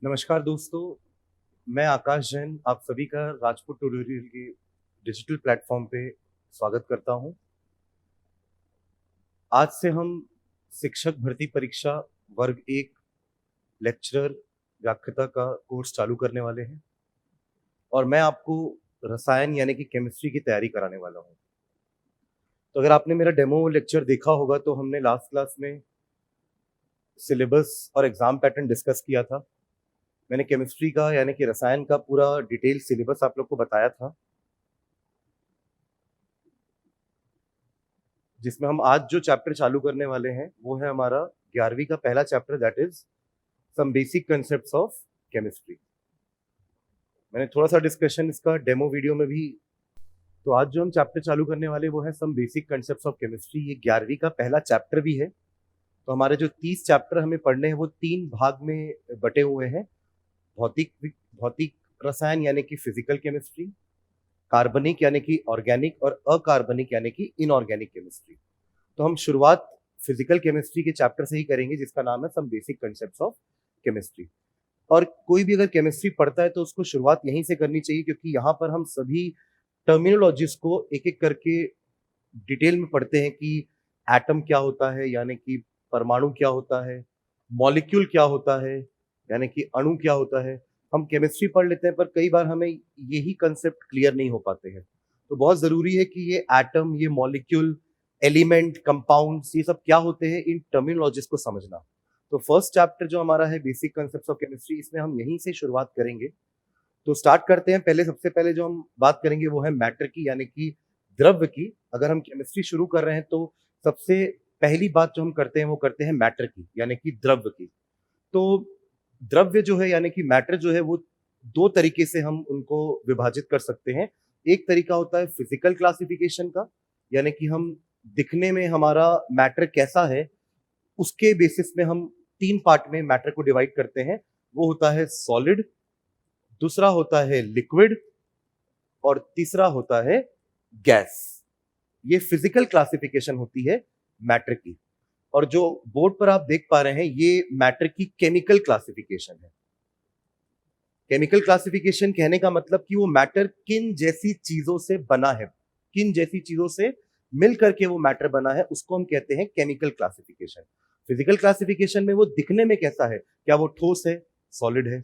नमस्कार दोस्तों, मैं आकाश जैन आप सभी का राजपूत ट्यूटोरियल के डिजिटल प्लेटफॉर्म पे स्वागत करता हूं। आज से हम शिक्षक भर्ती परीक्षा वर्ग 1 लेक्चरर व्याख्याता का कोर्स चालू करने वाले हैं और मैं आपको रसायन यानी कि केमिस्ट्री की तैयारी कराने वाला हूं। तो अगर आपने मेरा डेमो लेक्चर देखा होगा तो हमने लास्ट क्लास में सिलेबस और एग्जाम पैटर्न डिस्कस किया था। मैंने केमिस्ट्री का यानी कि रसायन का पूरा डिटेल सिलेबस आप लोग को बताया था, जिसमें हम आज जो चैप्टर चालू करने वाले हैं वो है हमारा 11वीं का पहला chapter, that is some basic concepts of chemistry. मैंने थोड़ा सा डिस्कशन इसका डेमो वीडियो में भी। तो आज जो हम चैप्टर चालू करने वाले वो है some basic concepts of chemistry. ये 11वीं का पहला चैप्टर भी है। तो हमारे जो 30 चैप्टर हमें पढ़ने हैं वो 3 भाग में बटे हुए हैं। भौतिक भौतिक रसायन यानी कि फिजिकल केमिस्ट्री, कार्बनिक यानी कि ऑर्गेनिक और अकार्बनिक यानी कि इनऑर्गेनिक केमिस्ट्री। तो हम शुरुआत फिजिकल केमिस्ट्री के चैप्टर से ही करेंगे जिसका नाम है some basic concepts of chemistry. और कोई भी अगर केमिस्ट्री पढ़ता है तो उसको शुरुआत यहीं से करनी चाहिए, क्योंकि यहाँ पर हम सभी टर्मिनोलॉजीज को एक एक करके डिटेल में पढ़ते हैं कि एटम क्या होता है यानी कि परमाणु क्या होता है, मॉलिक्यूल क्या होता है यानी कि अणु क्या होता है। हम केमिस्ट्री पढ़ लेते हैं पर कई बार हमें यही कंसेप्ट क्लियर नहीं हो पाते हैं। तो बहुत जरूरी है कि ये एटम, ये मॉलिक्यूल, एलिमेंट, कंपाउंड्स, ये सब क्या होते हैं, इन टर्मिनोलॉजीज को समझना। तो फर्स्ट चैप्टर जो हमारा है बेसिक कंसेप्ट्स ऑफ केमिस्ट्री, इसमें हम यहीं से शुरुआत करेंगे। तो स्टार्ट करते हैं। सबसे पहले जो हम बात करेंगे वो है मैटर की यानी कि द्रव्य की। अगर हम केमिस्ट्री शुरू कर रहे हैं तो सबसे पहली बात जो हम करते हैं वो करते हैं मैटर की यानी कि द्रव्य की। तो द्रव्य जो है यानी कि मैटर जो है वो दो तरीके से हम उनको विभाजित कर सकते हैं। एक तरीका होता है फिजिकल क्लासिफिकेशन का, यानी कि हम दिखने में हमारा मैटर कैसा है उसके बेसिस में हम 3 पार्ट में मैटर को डिवाइड करते हैं। वो होता है सॉलिड, दूसरा होता है लिक्विड और तीसरा होता है गैस। ये फिजिकल क्लासिफिकेशन होती है मैटर की। और जो बोर्ड पर आप देख पा रहे हैं ये मैटर की केमिकल क्लासिफिकेशन है। केमिकल क्लासिफिकेशन कहने का मतलब कि वो मैटर किन जैसी चीजों से बना है, किन जैसी चीजों से मिल करके वो मैटर बना है, उसको हम कहते हैं केमिकल क्लासिफिकेशन। फिजिकल क्लासिफिकेशन में वो दिखने में कैसा है, क्या वो ठोस है, सॉलिड है,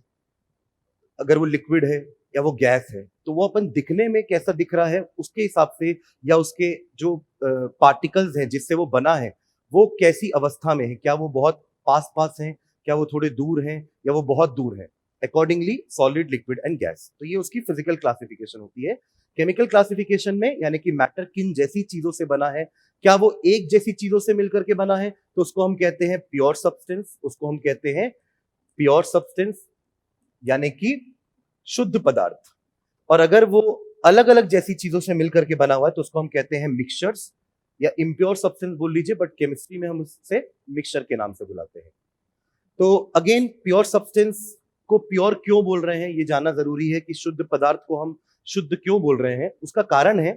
अगर वो लिक्विड है या वो गैस है, तो वो अपन दिखने में कैसा दिख रहा है उसके हिसाब से, या उसके जो पार्टिकल्स हैं जिससे वो बना है वो कैसी अवस्था में है, क्या वो बहुत पास पास हैं, क्या वो थोड़े दूर हैं या वो बहुत दूर है, accordingly solid, liquid and gas. तो ये उसकी फिजिकल क्लासिफिकेशन होती है। केमिकल क्लासिफिकेशन में यानी कि मैटर किन जैसी चीजों से बना है, क्या वो एक जैसी चीजों से मिलकर के बना है, तो उसको हम कहते हैं प्योर सब्सटेंस, उसको हम कहते हैं प्योर सब्सटेंस यानी कि शुद्ध पदार्थ। और अगर वो अलग अलग जैसी चीजों से मिलकर के बना हुआ है तो उसको हम कहते हैं मिक्सचर्स या इम्प्योर सब्सटेंस बोल लीजिए, बट केमिस्ट्री में हम उससे मिक्सचर के नाम से बुलाते हैं। तो अगेन प्योर सब्सटेंस को प्योर क्यों बोल रहे हैं ये जानना जरूरी है कि शुद्ध पदार्थ को हम शुद्ध क्यों बोल रहे हैं। उसका कारण है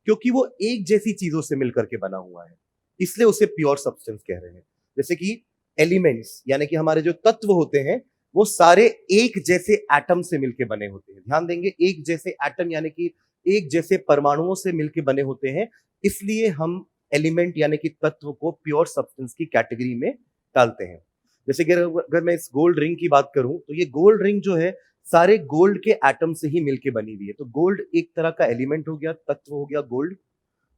क्योंकि वो एक जैसी चीजों से मिलकर के बना हुआ है, इसलिए उसे प्योर सब्सटेंस कह रहे हैं। जैसे कि एलिमेंट्स यानी कि हमारे जो तत्व होते हैं वो सारे एक जैसे एटम से मिलके बने होते हैं। ध्यान देंगे, एक जैसे एटम यानी कि एक जैसे परमाणुओं से मिलके बने होते हैं, इसलिए हम एलिमेंट यानी कि तत्व को प्योर सब्सटेंस की कैटेगरी में डालते हैं। जैसे कि अगर मैं इस गोल्ड रिंग की बात करूं तो ये गोल्ड रिंग जो है सारे गोल्ड के एटम से ही मिलके बनी हुई है। तो गोल्ड एक तरह का एलिमेंट हो गया, तत्व हो गया गोल्ड,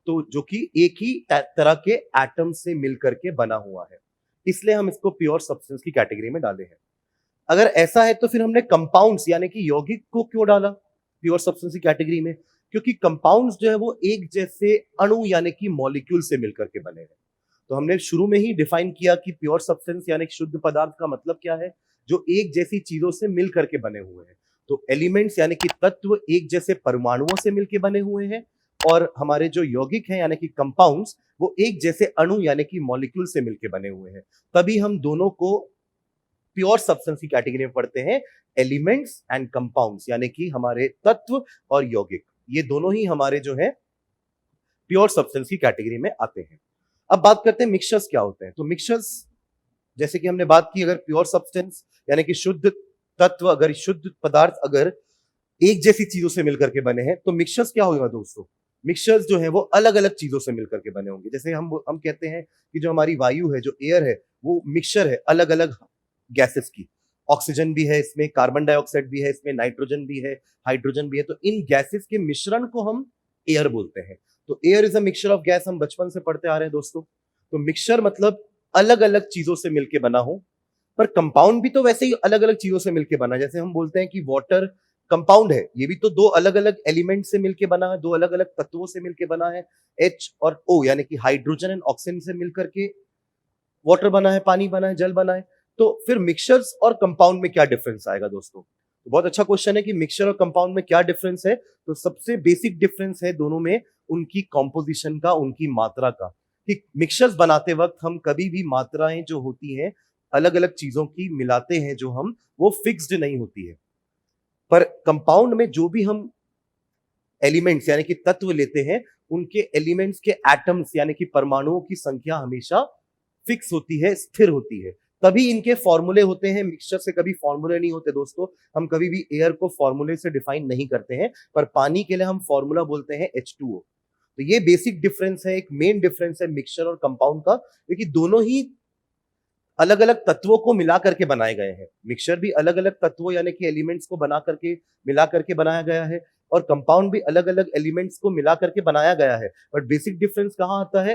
तो जो कि एक ही तरह के एटम से मिलकर के बना हुआ है, इसलिए हम इसको प्योर सब्सटेंस की कैटेगरी में डाले हैं। अगर ऐसा है तो फिर हमने कंपाउंड्स यानी कि यौगिक को क्यों डाला प्योर सब्सटेंस की कैटेगरी में, क्योंकि कंपाउंड्स जो है वो एक जैसे अणु यानी कि मॉलिक्यूल से मिलकर के बने हैं। तो हमने शुरू में ही डिफाइन किया कि प्योर सब्सटेंस यानी शुद्ध पदार्थ का मतलब क्या है, जो एक जैसी चीजों से मिल करके बने हुए हैं। तो एलिमेंट्स यानी कि तत्व एक जैसे परमाणुओं से मिलकर बने हुए हैं, और हमारे जो यौगिक हैं यानी कि कंपाउंड्स वो एक जैसे अणु यानी कि मॉलिक्यूल से मिलकर बने हुए हैं। तभी हम दोनों को प्योर सब्सटेंस की कैटेगरी में पढ़ते हैं, एलिमेंट्स एंड कंपाउंड्स यानी कि हमारे तत्व और यौगिक, ये दोनों ही हमारे जो है प्योर सब्सटेंस की कैटेगरी में आते हैं। अब बात करते हैं मिक्सचर्स क्या होते हैं। तो मिक्सचर्स, जैसे कि हमने बात की, अगर प्योर सब्सटेंस यानी कि शुद्ध तत्व अगर शुद्ध पदार्थ अगर एक जैसी चीजों से मिलकर के बने हैं तो मिक्सचर्स क्या होगा दोस्तों? मिक्सचर्स जो है वो अलग अलग चीजों से मिलकर के बने होंगे। जैसे हम कहते हैं कि जो हमारी वायु है, जो एयर है, वो मिक्सचर है अलग अलग गैसेस की। ऑक्सीजन भी है इसमें, कार्बन डाइऑक्साइड भी है इसमें, नाइट्रोजन भी है, हाइड्रोजन भी है। तो इन गैसेस के मिश्रण को हम एयर बोलते हैं। तो air is a mixture of gas, हम बचपन से पढ़ते आ रहे हैं दोस्तों। तो मिक्सचर मतलब अलग अलग चीजों से मिलकर बना हो। पर कंपाउंड भी तो वैसे ही अलग अलग चीजों से मिलकर बना है। जैसे हम बोलते हैं कि वाटर कंपाउंड है, ये भी तो दो अलग अलग एलिमेंट से मिलकर बना है, दो अलग अलग तत्वों से मिलकर बना है। H और O यानी कि हाइड्रोजन एंड ऑक्सीजन से मिलकर के वाटर बना है, पानी बना है, जल बना है। तो फिर मिक्सचर्स और कंपाउंड में क्या डिफरेंस आएगा दोस्तों? तो बहुत अच्छा क्वेश्चन है कि मिक्सचर और कंपाउंड में क्या डिफरेंस है। तो सबसे बेसिक डिफरेंस है दोनों में उनकी कॉम्पोजिशन का, उनकी मात्रा का। कि मिक्सचर्स बनाते वक्त हम कभी भी मात्राएं जो होती हैं अलग अलग चीजों की मिलाते हैं, जो हम वो फिक्स्ड नहीं होती है। पर कंपाउंड में जो भी हम एलिमेंट्स यानी कि तत्व लेते हैं, उनके एलिमेंट्स के एटम्स यानी कि परमाणुओं की संख्या हमेशा फिक्स होती है, स्थिर होती है। तभी इनके फॉर्मूले होते हैं। मिक्सचर से कभी फॉर्मूले नहीं होते दोस्तों। हम कभी भी एयर को फॉर्मूले से डिफाइन नहीं करते हैं, पर पानी के लिए हम फॉर्मूला बोलते हैं H2O। तो ये बेसिक डिफरेंस है, एक मेन डिफरेंस है मिक्सचर और कंपाउंड का, क्योंकि दोनों ही अलग अलग तत्वों को मिला करके बनाए गए हैं। मिक्सचर भी अलग अलग तत्वों यानी कि एलिमेंट्स को बना करके मिला करके बनाया गया है, और कंपाउंड भी अलग अलग एलिमेंट्स को मिला करके बनाया गया है। बट बेसिक डिफरेंस कहां आता है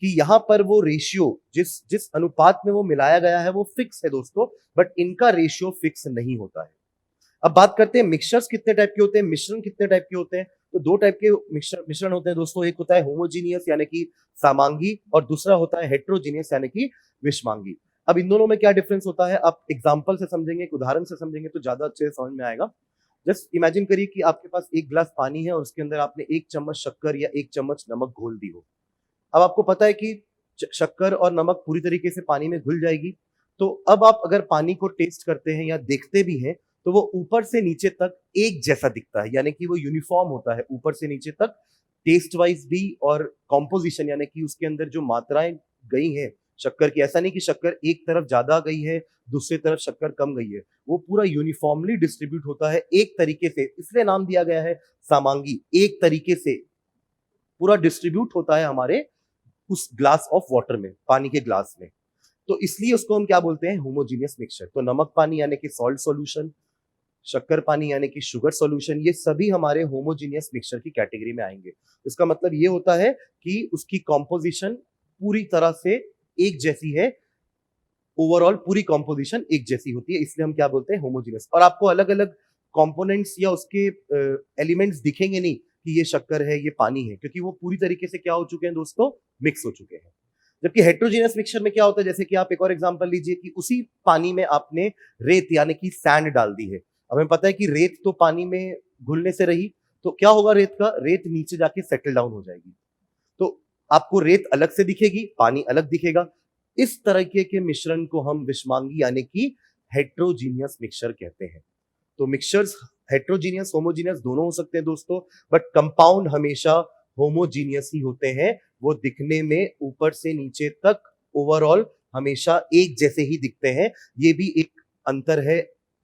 कि यहाँ पर वो रेशियो जिस जिस अनुपात में वो मिलाया गया है वो फिक्स है दोस्तों, बट इनका रेशियो फिक्स नहीं होता है। अब बात करते हैं मिक्सचर्स कितने टाइप के होते हैं, मिश्रण कितने टाइप के होते हैं। तो दो टाइप के मिश्रण होते हैं दोस्तों। एक होता है होमोजीनियस यानी कि सामांगी, और दूसरा होता है हेट्रोजीनियस यानी कि विषमांगी। अब इन दोनों में क्या डिफरेंस होता है, आप एग्जाम्पल से समझेंगे, एक उदाहरण से समझेंगे तो ज्यादा अच्छे से समझ में आएगा। जस्ट इमेजिन करिए कि आपके पास एक गिलास पानी है और उसके अंदर आपने एक चम्मच शक्कर या एक चम्मच नमक घोल दी हो। अब आपको पता है कि शक्कर और नमक पूरी तरीके से पानी में घुल जाएगी। तो अब आप अगर पानी को टेस्ट करते हैं या देखते भी हैं, तो वो ऊपर से नीचे तक एक जैसा दिखता है, यानी कि वो यूनिफॉर्म होता है ऊपर से नीचे तक, टेस्ट वाइज भी और कॉम्पोजिशन यानी कि उसके अंदर जो मात्राएं गई हैं शक्कर की। ऐसा नहीं कि शक्कर एक तरफ ज्यादा गई है, दूसरी तरफ शक्कर कम गई है। वो पूरा यूनिफॉर्मली डिस्ट्रीब्यूट होता है एक तरीके से, इसलिए नाम दिया गया है सामांगी। एक तरीके से पूरा डिस्ट्रीब्यूट होता है हमारे उस ग्लास ऑफ वाटर में, पानी के ग्लास में। तो इसलिए उसको हम क्या बोलते हैं, होमोजीनियस मिक्सचर। तो नमक पानी यानी कि सॉल्ट सॉल्यूशन, शक्कर पानी यानी कि शुगर सॉल्यूशन, ये सभी हमारे होमोजीनियस मिक्सचर की कैटेगरी में आएंगे। इसका मतलब ये होता है कि उसकी कॉम्पोजिशन पूरी तरह से एक जैसी है, ओवरऑल पूरी कॉम्पोजिशन एक जैसी होती है, इसलिए हम क्या बोलते हैं, होमोजीनियस। और आपको अलग अलग कंपोनेंट्स या उसके एलिमेंट्स दिखेंगे नहीं कि ये शक्कर है, ये पानी है, क्योंकि वो पूरी तरीके से क्या हो चुके हैं दोस्तों, मिक्स हो चुके हैं। जबकि हेट्रोजीनियस मिक्सचर में क्या होता है, जैसे कि आप एक और एग्जांपल लीजिए कि उसी पानी में आपने रेत यानी कि सैंड डाल दी है। अब हमें पता है कि रेत तो पानी में घुलने से रही, तो क्या होगा रेत का, रेत नीचे जाके सेटल डाउन हो जाएगी। तो आपको रेत अलग से दिखेगी, पानी अलग दिखेगा। इस तरीके के मिश्रण को हम विषमांगी यानी कि हेट्रोजीनियस मिक्सचर कहते हैं। तो मिक्सचर्स हेट्रोजीनियस होमोजीनियस दोनों हो सकते हैं दोस्तों, बट कंपाउंड हमेशा होमोजीनियस ही होते हैं। वो दिखने में ऊपर से नीचे तक ओवरऑल हमेशा एक जैसे ही दिखते हैं। ये भी एक अंतर है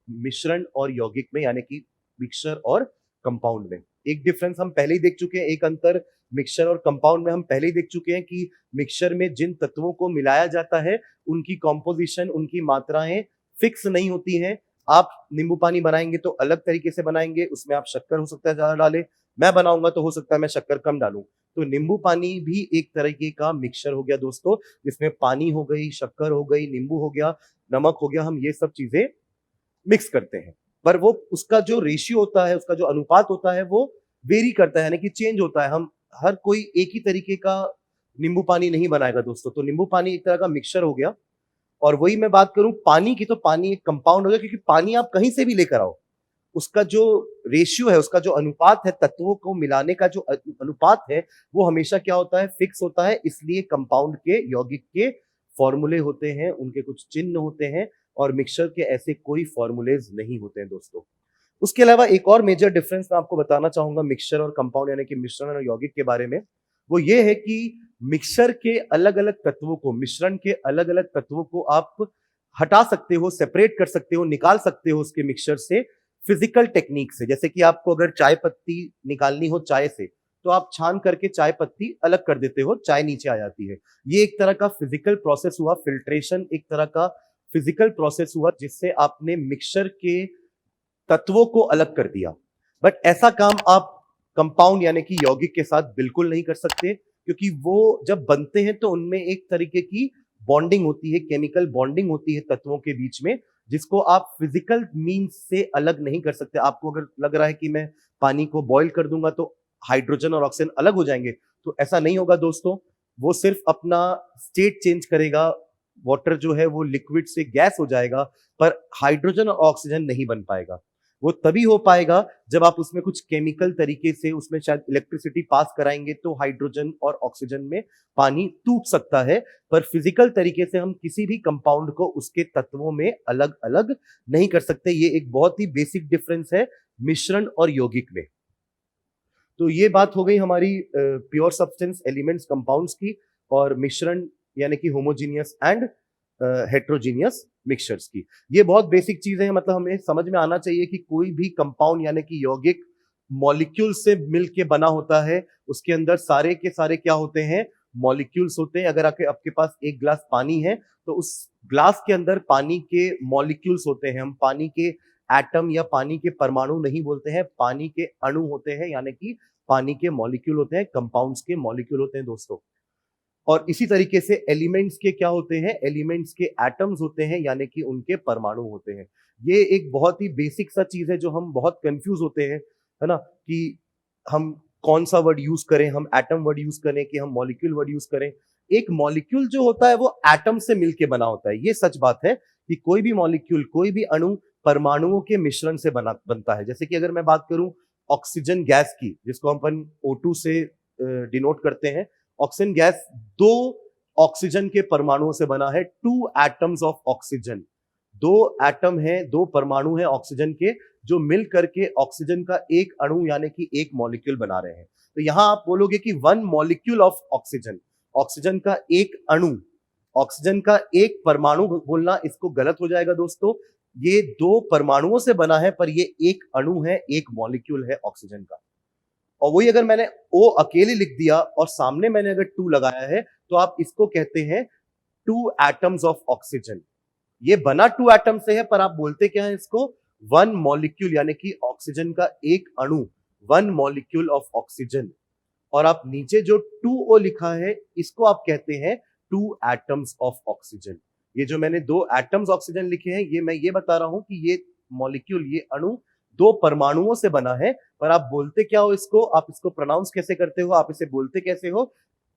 मिश्रण और यौगिक में, यानी कि मिक्सचर और कंपाउंड में। एक डिफरेंस हम पहले ही देख चुके हैं, एक अंतर मिक्सचर और कंपाउंड में हम पहले ही देख चुके हैं कि मिक्सचर में जिन तत्वों को मिलाया जाता है उनकी कॉम्पोजिशन, उनकी मात्राएं फिक्स नहीं होती हैं। आप नींबू पानी बनाएंगे तो अलग तरीके से बनाएंगे, उसमें आप शक्कर हो सकता है ज्यादा डालें, मैं बनाऊंगा तो हो सकता है मैं शक्कर कम डालूं। तो नींबू पानी भी एक तरीके का मिक्सचर हो गया दोस्तों, जिसमें पानी हो गई, शक्कर हो गई, नींबू हो गया, नमक हो गया, हम ये सब चीजें मिक्स करते हैं। पर वो उसका जो रेशियो होता है, उसका जो अनुपात होता है वो वेरी करता है, यानी कि चेंज होता है। हम हर कोई एक ही तरीके का नींबू पानी नहीं बनाएगा दोस्तों। तो नींबू पानी एक तरह का मिक्सचर हो गया। और वही मैं बात करूं पानी की, तो पानी एक कंपाउंड हो गया, क्योंकि पानी आप कहीं से भी लेकर आओ, उसका जो रेशियो है, उसका जो अनुपात है, तत्वों को मिलाने का जो अनुपात है, वो हमेशा क्या होता है, फिक्स होता है। इसलिए कंपाउंड के, यौगिक के फॉर्मूले होते हैं, उनके कुछ चिन्ह होते हैं, और मिक्सचर के ऐसे कोई फॉर्मूलेज नहीं होते हैं दोस्तों। उसके अलावा एक और मेजर डिफरेंस मैं आपको बताना चाहूंगा मिक्सचर और कंपाउंड यानी कि मिश्रण और यौगिक के बारे में। वो ये है कि मिक्सचर के अलग अलग तत्वों को, मिश्रण के अलग अलग तत्वों को आप हटा सकते हो, सेपरेट कर सकते हो, निकाल सकते हो उसके मिक्सचर से फिजिकल टेक्निक से। जैसे कि आपको अगर चाय पत्ती निकालनी हो चाय से, तो आप छान करके चाय पत्ती अलग कर देते हो, चाय नीचे आ जाती है। ये एक तरह का फिजिकल प्रोसेस हुआ, फिल्ट्रेशन एक तरह का फिजिकल प्रोसेस हुआ, जिससे आपने मिक्सचर के तत्वों को अलग कर दिया। बट ऐसा काम आप कंपाउंड यानी कि यौगिक के साथ बिल्कुल नहीं कर सकते, क्योंकि वो जब बनते हैं तो उनमें एक तरीके की बॉन्डिंग होती है, केमिकल बॉन्डिंग होती है तत्वों के बीच में, जिसको आप फिजिकल मींस से अलग नहीं कर सकते। आपको अगर लग रहा है कि मैं पानी को बॉईल कर दूंगा तो हाइड्रोजन और ऑक्सीजन अलग हो जाएंगे, तो ऐसा नहीं होगा दोस्तों। वो सिर्फ अपना स्टेट चेंज करेगा, वाटर जो है वो लिक्विड से गैस हो जाएगा, पर हाइड्रोजन और ऑक्सीजन नहीं बन पाएगा। वो तभी हो पाएगा जब आप उसमें कुछ केमिकल तरीके से उसमें शायद इलेक्ट्रिसिटी पास कराएंगे, तो हाइड्रोजन और ऑक्सीजन में पानी टूट सकता है। पर फिजिकल तरीके से हम किसी भी कंपाउंड को उसके तत्वों में अलग अलग नहीं कर सकते। ये एक बहुत ही बेसिक डिफरेंस है मिश्रण और यौगिक में। तो ये बात हो गई हमारी प्योर सब्सटेंस एलिमेंट्स कंपाउंड्स की, और मिश्रण यानी कि होमोजीनियस एंड हेट्रोजीनियस मिक्सचर्स की। ये बहुत बेसिक चीजें हैं, मतलब हमें समझ में आना चाहिए कि कोई भी कंपाउंड यानी कि यौगिक मॉलिक्यूल से मिलके बना होता है। उसके अंदर सारे के सारे क्या होते हैं, मॉलिक्यूल्स होते हैं। अगर आपके पास एक ग्लास पानी है, तो उस ग्लास के अंदर पानी के मॉलिक्यूल्स होते हैं। हम पानी के एटम या पानी के परमाणु नहीं बोलते हैं, पानी के अणु होते हैं, यानी कि पानी के मॉलिक्यूल होते हैं, कंपाउंड्स के मॉलिक्यूल होते हैं दोस्तों। और इसी तरीके से एलिमेंट्स के क्या होते हैं, एलिमेंट्स के एटम्स होते हैं, यानी कि उनके परमाणु होते हैं। ये एक बहुत ही बेसिक सा चीज है जो हम बहुत कंफ्यूज होते हैं, है ना, कि हम कौन सा वर्ड यूज करें, हम एटम वर्ड यूज करें कि हम मॉलिक्यूल वर्ड यूज करें। एक मॉलिक्यूल जो होता है वो एटम से मिलके बना होता है। ये सच बात है कि कोई भी मॉलिक्यूल, कोई भी अणु परमाणुओं के मिश्रण से बनता है। जैसे कि अगर मैं बात करूं ऑक्सीजन गैस की, जिसको हम अपन O2 से डिनोट करते हैं, ऑक्सीजन गैस दो ऑक्सीजन के परमाणुओं से बना है, 2 एटम्स ऑफ ऑक्सीजन। दो एटम है, दो परमाणु है ऑक्सीजन के, जो मिल करके ऑक्सीजन का एक अणु यानी कि एक मॉलिक्यूल बना रहे हैं। तो यहां आप बोलोगे कि 1 मॉलिक्यूल ऑफ ऑक्सीजन, ऑक्सीजन का एक अणु, ऑक्सीजन का एक परमाणु बोलना इसको गलत हो जाएगा दोस्तों। ये दो परमाणुओं से बना है, पर ये एक अणु है, एक मॉलिक्यूल है ऑक्सीजन का। और वही अगर मैंने O अकेले लिख दिया और सामने मैंने अगर 2 लगाया है, तो आप इसको कहते हैं 2 एटम्स ऑफ ऑक्सीजन। ये बना 2 एटम से है, पर आप बोलते क्या है इसको, 1 मॉलिक्यूल, यानी कि ऑक्सीजन का एक अणु, 1 मॉलिक्यूल ऑफ ऑक्सीजन। और आप नीचे जो 2O लिखा है, इसको आप कहते हैं 2 एटम्स ऑफ ऑक्सीजन। ये जो मैंने 2 एटम्स ऑक्सीजन लिखे हैं, ये मैं ये बता रहा हूं कि ये मॉलिक्यूल, ये अणु 2 परमाणुओं से बना है। पर आप बोलते क्या हो इसको, आप इसको प्रोनाउंस कैसे करते हो, आप इसे बोलते कैसे हो,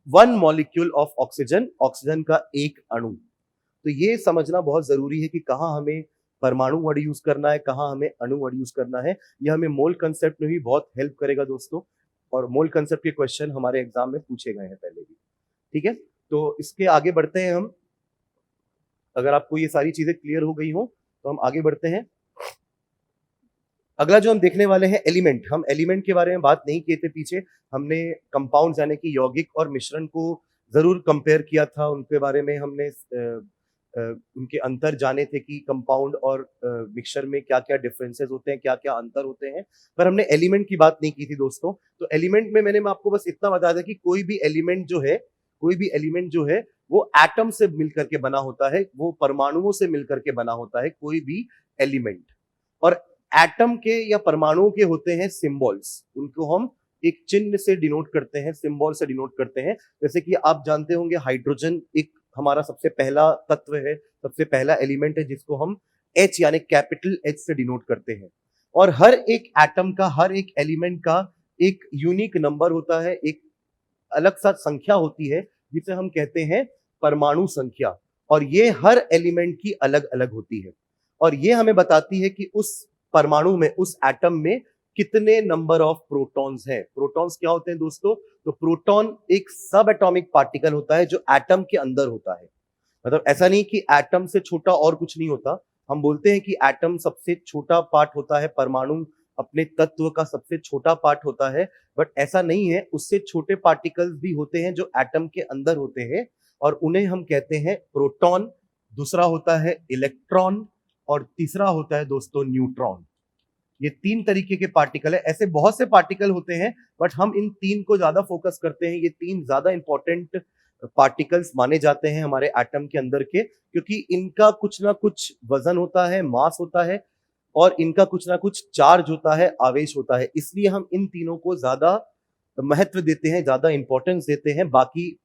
1 मॉलिक्यूल ऑफ ऑक्सीजन, ऑक्सीजन का एक अणु। तो ये समझना बहुत जरूरी है कि कहां हमें परमाणु वर्ड यूज करना है, कहां हमें अणु वर्ड यूज करना है। यह हमें मोल कंसेप्ट में भी बहुत हेल्प करेगा दोस्तों, और मोल कंसेप्ट के क्वेश्चन हमारे एग्जाम में पूछे गए हैं पहले भी। ठीक है, तो इसके आगे बढ़ते हैं हम। अगर आपको ये सारी चीजें क्लियर हो गई हो तो हम आगे बढ़ते हैं। अगला जो हम देखने वाले हैं एलिमेंट। हम एलिमेंट के बारे में बात नहीं किए थे पीछे, हमने कंपाउंड्स यानी कि यौगिक और मिश्रण को जरूर कंपेयर किया था। उनके बारे में हमने उनके अंतर जाने थे कि कंपाउंड और मिक्सचर में क्या क्या डिफरेंसेस होते हैं, क्या क्या अंतर होते हैं, पर हमने एलिमेंट की बात नहीं की थी दोस्तों। तो एलिमेंट में मैंने आपको बस इतना बता दिया कि कोई भी एलिमेंट जो है, कोई भी एलिमेंट जो है वो एटम से मिलकर के बना होता है, वो परमाणुओं से मिलकर के बना होता है कोई भी एलिमेंट। और एटम के या परमाणुओं के होते हैं सिंबल्स, उनको हम एक चिन्ह से डिनोट करते हैं, सिंबल से डिनोट करते हैं। जैसे कि आप जानते होंगे हाइड्रोजन एक हमारा सबसे पहला तत्व है, सबसे पहला एलिमेंट है, जिसको हम H यानी कैपिटल H से डिनोट करते हैं। और हर एक एटम का, हर एक एलिमेंट का एक यूनिक नंबर होता है, एक अलग सा संख्या होती है, जिसे हम कहते हैं परमाणु संख्या। और ये हर एलिमेंट की अलग अलग होती है, और ये हमें बताती है कि उस परमाणु में, उस एटम में कितने नंबर ऑफ प्रोटॉन्स हैं। प्रोटॉन्स क्या होते हैं दोस्तों, तो प्रोटॉन एक सब एटॉमिक पार्टिकल होता है जो एटम के अंदर होता है। मतलब ऐसा नहीं कि एटम से छोटा और कुछ नहीं होता। हम बोलते हैं कि एटम सबसे छोटा पार्ट होता है, परमाणु अपने तत्व का सबसे छोटा पार्ट होता है, बट ऐसा नहीं है, उससे छोटे पार्टिकल्स भी होते हैं जो एटम के अंदर होते हैं, और उन्हें हम कहते हैं प्रोटॉन, दूसरा होता है इलेक्ट्रॉन और तीसरा होता है दोस्तों न्यूट्रॉन। ये 3 तरीके के पार्टिकल है। ऐसे बहुत से पार्टिकल होते हैं बट हम इन 3 को ज्यादा फोकस करते हैं। ये 3 ज्यादा इंपॉर्टेंट पार्टिकल्स माने जाते हैं हमारे एटम के अंदर के, क्योंकि इनका कुछ ना कुछ वजन होता है, मास होता है और इनका कुछ ना कुछ चार्ज होता है, आवेश होता है। इसलिए हम इन तीनों को ज्यादा महत्व देते हैं, ज्यादा इंपॉर्टेंस देते हैं। बाकी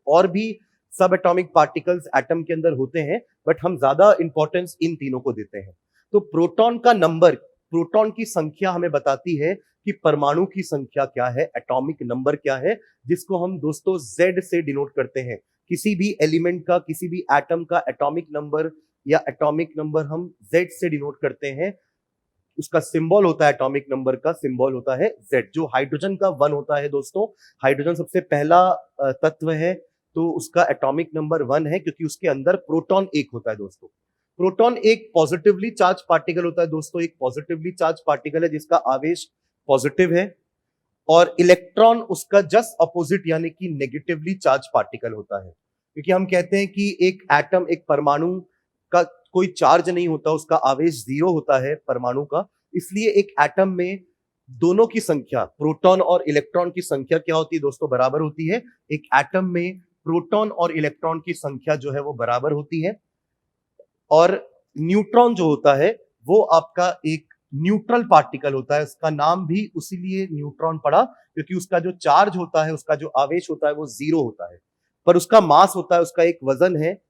और भी सब एटॉमिक पार्टिकल्स एटम के अंदर होते हैं बट हम ज्यादा इंपॉर्टेंस इन तीनों को देते हैं। तो प्रोटॉन का नंबर, प्रोटॉन की संख्या हमें बताती है कि परमाणु की संख्या क्या है, एटॉमिक नंबर क्या है, जिसको हम दोस्तों Z से डिनोट करते हैं। किसी भी एलिमेंट का, किसी भी एटम का एटॉमिक नंबर या एटॉमिक नंबर हम Z से डिनोट करते हैं। उसका सिंबल होता है, एटॉमिक नंबर का सिंबल होता है Z। जो हाइड्रोजन का 1 होता है दोस्तों, हाइड्रोजन सबसे पहला तत्व है तो उसका एटॉमिक नंबर 1 है, क्योंकि उसके अंदर प्रोटॉन 1 होता है दोस्तों। प्रोटॉन एक पॉजिटिवली चार्ज पार्टिकल होता है दोस्तों, एक पॉजिटिवली चार्ज पार्टिकल है जिसका आवेश पॉजिटिव है, और इलेक्ट्रॉन उसका जस्ट अपोजिट यानी कि नेगेटिवली चार्ज पार्टिकल होता है। क्योंकि हम कहते हैं कि एक एटम, एक परमाणु का कोई चार्ज नहीं होता, उसका आवेश 0 होता है परमाणु का। इसलिए एक एटम में दोनों की संख्या, प्रोटॉन और इलेक्ट्रॉन की संख्या क्या होती है दोस्तों, बराबर होती है। एक एटम में प्रोटॉन और इलेक्ट्रॉन की संख्या जो है वो बराबर होती है। और न्यूट्रॉन जो होता है वो आपका एक न्यूट्रल पार्टिकल होता है। उसका नाम भी उसीलिए न्यूट्रॉन पड़ा क्योंकि उसका जो चार्ज होता है, उसका जो आवेश होता है वो 0 होता है, पर उसका मास होता है, उसका एक वजन है,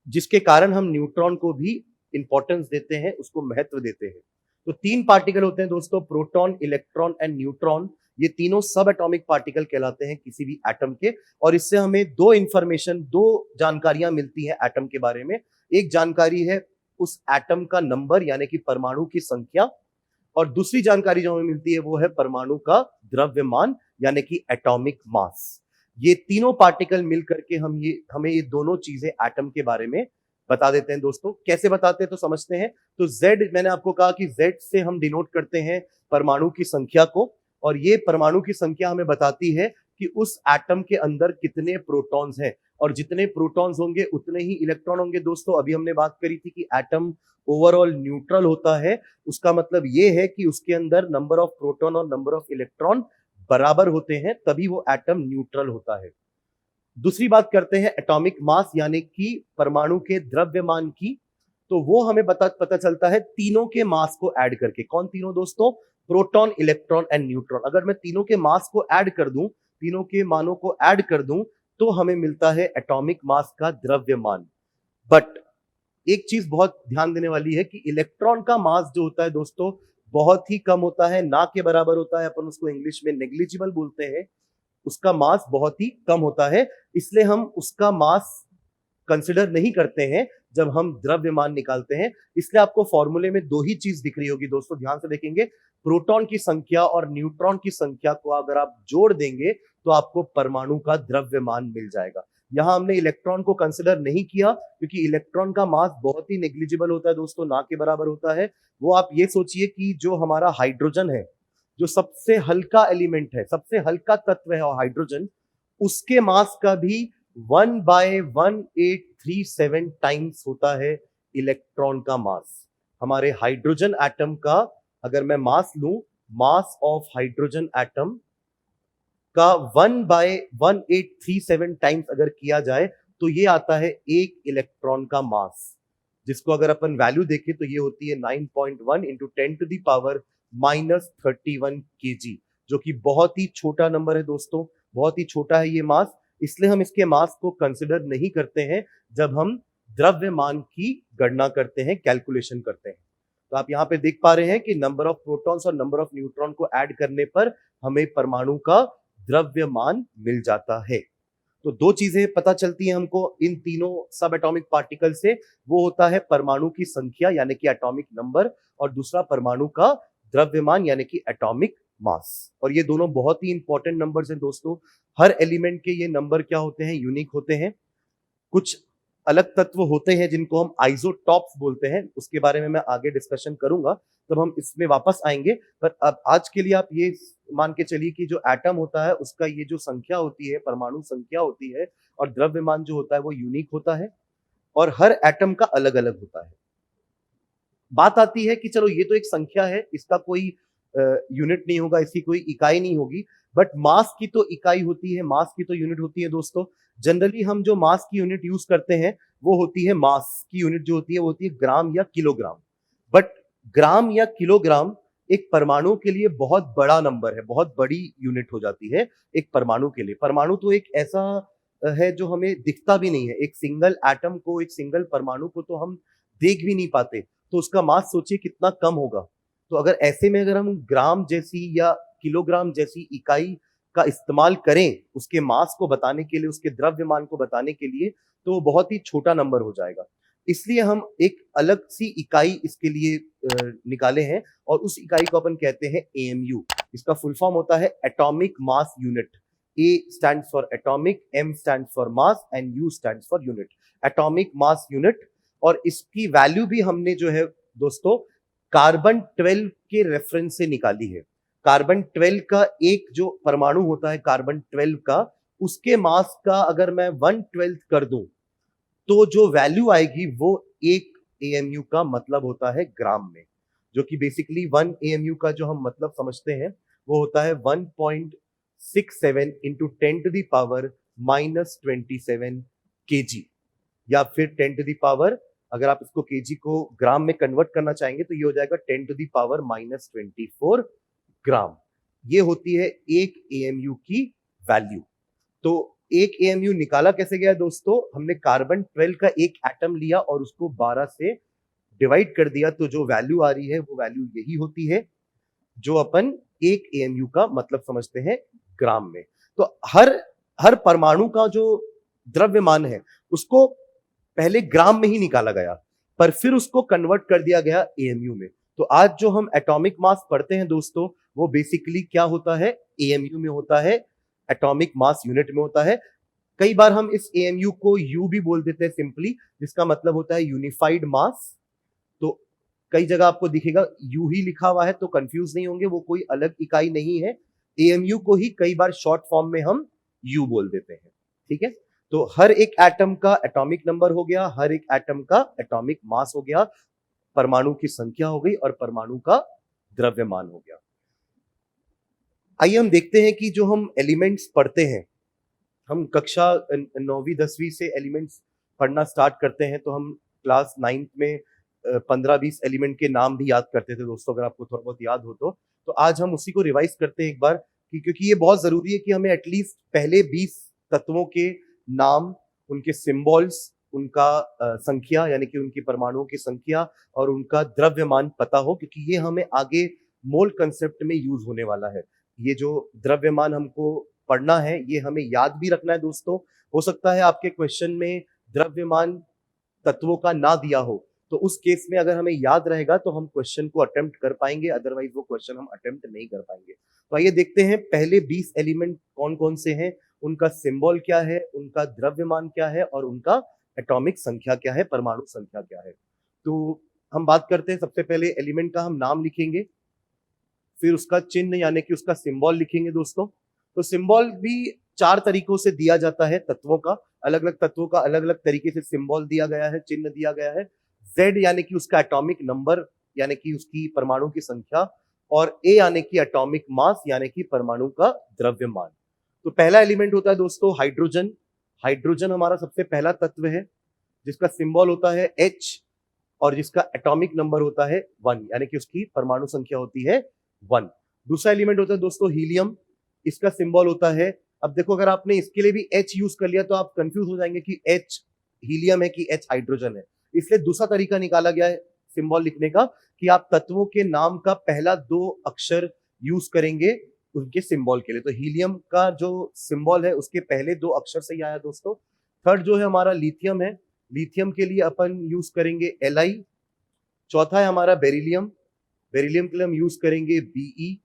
जिसके कारण हम न्यूट्रॉन को भी इंपॉर्टेंस देते हैं, उसको महत्व देते हैं। तो 3 पार्टिकल होते हैं दोस्तों, प्रोटॉन, इलेक्ट्रॉन एंड न्यूट्रॉन। ये तीनों सब एटॉमिक पार्टिकल कहलाते हैं किसी भी एटम के। और इससे हमें दो जानकारियां मिलती हैं एटम के बारे में। एक जानकारी है उस एटम का नंबर यानी कि परमाणु की संख्या, और दूसरी जानकारी जो हमें मिलती है वो है परमाणु का द्रव्यमान यानी कि एटॉमिक मास। ये तीनों पार्टिकल मिलकर के हमें ये दोनों चीजें एटम के बारे में बता देते हैं दोस्तों। कैसे बताते हैं तो समझते हैं। तो Z, मैंने आपको कहा कि Z से हम डिनोट करते हैं परमाणु की संख्या को, और ये परमाणु की संख्या हमें बताती है कि उस एटम के अंदर कितने प्रोटॉन्स हैं, और जितने प्रोटॉन्स होंगे उतने ही इलेक्ट्रॉन होंगे दोस्तों। अभी हमने बात करी थी कि एटम ओवरऑल न्यूट्रल होता है, उसका मतलब ये है कि उसके अंदर नंबर ऑफ प्रोटॉन और नंबर ऑफ इलेक्ट्रॉन बराबर होते हैं, तभी वो एटम न्यूट्रल होता है। दूसरी बात करते हैं एटॉमिक मास यानी कि परमाणु के द्रव्यमान की। तो वो हमें पता चलता है तीनों के मास को ऐड करके। कौन तीनों दोस्तों? Proton, electron and neutron. अगर मैं तीनों के मास को ऐड कर दूं, तीनों के मानों को ऐड कर दूं, तो हमें मिलता है एटॉमिक मास का द्रव्यमान। बट एक चीज बहुत ध्यान देने वाली है कि इलेक्ट्रॉन का मास जो होता है दोस्तों बहुत ही कम होता है, ना के बराबर होता है। अपन उसको इंग्लिश में नेग्लिजिबल बोलते हैं। उसका मास बहुत ही कम होता है, इसलिए हम उसका मास कंसिडर नहीं करते हैं जब हम द्रव्यमान निकालते हैं। इसलिए आपको फॉर्मूले में 2 ही चीज दिख रही होगी दोस्तों, ध्यान से देखेंगे। प्रोटॉन की संख्या और न्यूट्रॉन की संख्या को अगर आप जोड़ देंगे तो आपको परमाणु का द्रव्यमान मिल जाएगा। यहां हमने इलेक्ट्रॉन को कंसिडर नहीं किया क्योंकि इलेक्ट्रॉन का मास बहुत ही नेग्लिजिबल होता है दोस्तों, ना के बराबर होता है। वो आप ये सोचिए कि जो हमारा हाइड्रोजन है, जो सबसे हल्का एलिमेंट है, सबसे हल्का तत्व है हाइड्रोजन, उसके मास का भी 1/1837 टाइम्स होता है इलेक्ट्रॉन का मास। हमारे हाइड्रोजन एटम का अगर मैं मास लूं, मास ऑफ हाइड्रोजन एटम का 1/1837 टाइम्स अगर किया जाए तो ये आता है 1 इलेक्ट्रॉन का मास, जिसको अगर अपन वैल्यू देखें तो ये होती है 9.1 इंटू 10⁻⁻31 kg, जो कि बहुत ही छोटा नंबर है दोस्तों, बहुत ही छोटा है ये मास। इसलिए हम इसके मास को कंसिडर नहीं करते हैं जब हम द्रव्यमान की गणना करते हैं, कैलकुलेशन करते हैं। तो आप यहाँ पे देख पा रहे हैं कि नंबर ऑफ प्रोटॉन्स और नंबर ऑफ न्यूट्रॉन को ऐड करने पर हमें परमाणु का द्रव्यमान मिल जाता है। तो 2 चीजें पता चलती हैं हमको इन तीनों सब एटॉमिक पार्टिकल से। वो होता है परमाणु की संख्या यानी कि एटॉमिक नंबर, और दूसरा परमाणु का द्रव्यमान यानी कि एटॉमिक मास। और ये दोनों बहुत ही इंपॉर्टेंट नंबर्स हैं दोस्तों। हर एलिमेंट के ये नंबर क्या होते हैं? यूनिक होते हैं। कुछ अलग तत्व होते हैं जिनको हम आइसोटॉप्स बोलते हैं, उसके बारे में मैं आगे डिस्कशन करूंगा, तब हम इसमें वापस आएंगे। पर अब आज के लिए आप ये मान के चलिए कि जो एटम होता है उसका ये जो संख्या होती है, परमाणु संख्या होती है, और द्रव्यमान जो होता है वो यूनिक होता है। और हर एटम का अलग अलग होता है। बात आती है कि चलो ये तो एक संख्या है, इसका कोई यूनिट नहीं होगा, इसकी कोई इकाई नहीं होगी, बट मास की तो इकाई होती है, मास की तो यूनिट होती है दोस्तों। जनरली हम जो मास की यूनिट यूज करते हैं वो होती है, मास की यूनिट जो होती है वो होती है ग्राम या किलोग्राम। बट ग्राम या किलोग्राम एक परमाणु के लिए बहुत बड़ा नंबर है, बहुत बड़ी यूनिट हो जाती है एक परमाणु के लिए। परमाणु तो एक ऐसा है जो हमें दिखता भी नहीं है, एक सिंगल एटम को, एक सिंगल परमाणु को तो हम देख भी नहीं पाते, तो उसका मास सोचिए कितना कम होगा। तो अगर ऐसे में अगर हम ग्राम जैसी या किलोग्राम जैसी इकाई का इस्तेमाल करें उसके मास को बताने के लिए, उसके द्रव्यमान को बताने के लिए, तो वो बहुत ही छोटा नंबर हो जाएगा। इसलिए हम एक अलग सी इकाई इसके लिए निकाले हैं और उस इकाई को अपन कहते हैं एएमयू। इसका फुल फॉर्म होता है atomic mass unit. A stands for atomic, M stands for mass and U stands for unit. Atomic mass unit. और इसकी वैल्यू भी हमने जो है दोस्तों कार्बन 12 के रेफरेंस से निकाली है। कार्बन 12 का एक जो परमाणु होता है कार्बन 12 का, उसके मास का अगर मैं 1/12 कर दूं तो जो वैल्यू आएगी वो एक एएमयू का मतलब होता है ग्राम में, जो कि बेसिकली 1 एएमयू का जो हम मतलब समझते हैं वो होता है 1.67 into 10 to the power -27 KG, या फिर 10 टू द पावर, अगर आप इसको केजी को ग्राम में कन्वर्ट करना चाहेंगे तो ये हो जाएगा 10 टू द पावर -24 ग्राम। ये होती है एक एएमयू की वैल्यू। तो एक एएमयू निकाला कैसे गया दोस्तों, हमने कार्बन 12 का एक एटम लिया और उसको 12 से डिवाइड कर दिया, तो जो वैल्यू आ रही है वो वैल्यू यही होती है जो अपन एक एएमयू का मतलब समझते हैं ग्राम में। तो हर परमाणु का जो द्रव्यमान है उसको पहले ग्राम में ही निकाला गया, पर फिर उसको कन्वर्ट कर दिया गया एएमयू में। तो आज जो हम एटॉमिक मास पढ़ते हैं दोस्तों वो बेसिकली क्या होता है, एएमयू में होता है, एटॉमिक मास यूनिट में होता है। कई बार हम इस एएमयू को यू भी बोल देते हैं सिंपली, जिसका मतलब होता है यूनिफाइड मास। तो कई जगह आपको दिखेगा यू ही लिखा हुआ है, तो कंफ्यूज नहीं होंगे, वो कोई अलग इकाई नहीं है। एएमयू को ही कई बार शॉर्ट फॉर्म में हम यू बोल देते हैं, ठीक है। तो हर एक एटम का एटॉमिक नंबर हो गया, हर एक एटम का एटॉमिक मास हो गया, परमाणु की संख्या हो गई और परमाणु का द्रव्यमान हो गया। आइए हम देखते हैं कि जो हम एलिमेंट्स पढ़ते हैं, हम कक्षा 9वीं 10वीं से एलिमेंट्स पढ़ना स्टार्ट करते हैं, तो हम क्लास 9th में 15-20 एलिमेंट के नाम भी याद करते थे दोस्तों, अगर आपको थोड़ा बहुत याद हो तो आज हम उसी को रिवाइज करते हैं एक बार, क्योंकि ये बहुत जरूरी है कि हमें एटलीस्ट पहले 20 तत्वों के नाम, उनके सिंबल्स, उनका संख्या यानी कि उनकी परमाणुओं की संख्या और उनका द्रव्यमान पता हो, क्योंकि ये हमें आगे मोल कंसेप्ट में यूज होने वाला है। ये जो द्रव्यमान हमको पढ़ना है ये हमें याद भी रखना है दोस्तों। हो सकता है आपके क्वेश्चन में द्रव्यमान तत्वों का ना दिया हो, तो उस केस में अगर हमें याद रहेगा तो हम क्वेश्चन को अटेम्प्ट कर पाएंगे, अदरवाइज वो क्वेश्चन हम अटेम्प्ट नहीं कर पाएंगे। तो आइए देखते हैं पहले 20 एलिमेंट कौन कौन से हैं, उनका सिंबल क्या है, उनका द्रव्यमान क्या है और उनका एटॉमिक संख्या क्या है, परमाणु संख्या क्या है। तो हम बात करते हैं, सबसे पहले एलिमेंट का हम नाम लिखेंगे, फिर उसका चिन्ह यानी कि उसका सिंबल लिखेंगे दोस्तों। तो सिंबल भी 4 तरीकों से दिया जाता है, तत्वों का, अलग अलग तत्वों का अलग अलग तरीके से सिंबल दिया गया है, चिन्ह दिया गया है। Z यानी कि उसका एटॉमिक नंबर यानी कि उसकी परमाणु की संख्या, और A यानी कि एटॉमिक मास यानी कि परमाणु का द्रव्यमान। तो पहला एलिमेंट होता है दोस्तों हाइड्रोजन। हाइड्रोजन हमारा सबसे पहला तत्व है जिसका सिंबल होता है H और जिसका एटॉमिक नंबर होता है 1 यानी कि उसकी परमाणु संख्या होती है 1। दूसरा एलिमेंट होता है दोस्तों हीलियम। इसका सिंबल होता है, अब देखो अगर आपने इसके लिए भी H यूज कर लिया तो आप कंफ्यूज हो जाएंगे कि H हीलियम है कि H हाइड्रोजन है। इसलिए दूसरा तरीका निकाला गया है सिंबल लिखने का कि आप तत्वों के नाम का पहला 2 अक्षर यूज करेंगे उनके सिंबल के लिए। तो हीलियम का जो सिंबल है उसके पहले 2 अक्षर से ही आया दोस्तों। थर्ड जो है हमारा लिथियम है, लिथियम के लिए अपन यूज करेंगे Li। चौथा है हमारा बेरिलियम, बेरिलियम के लिए हम यूज करेंगे Be,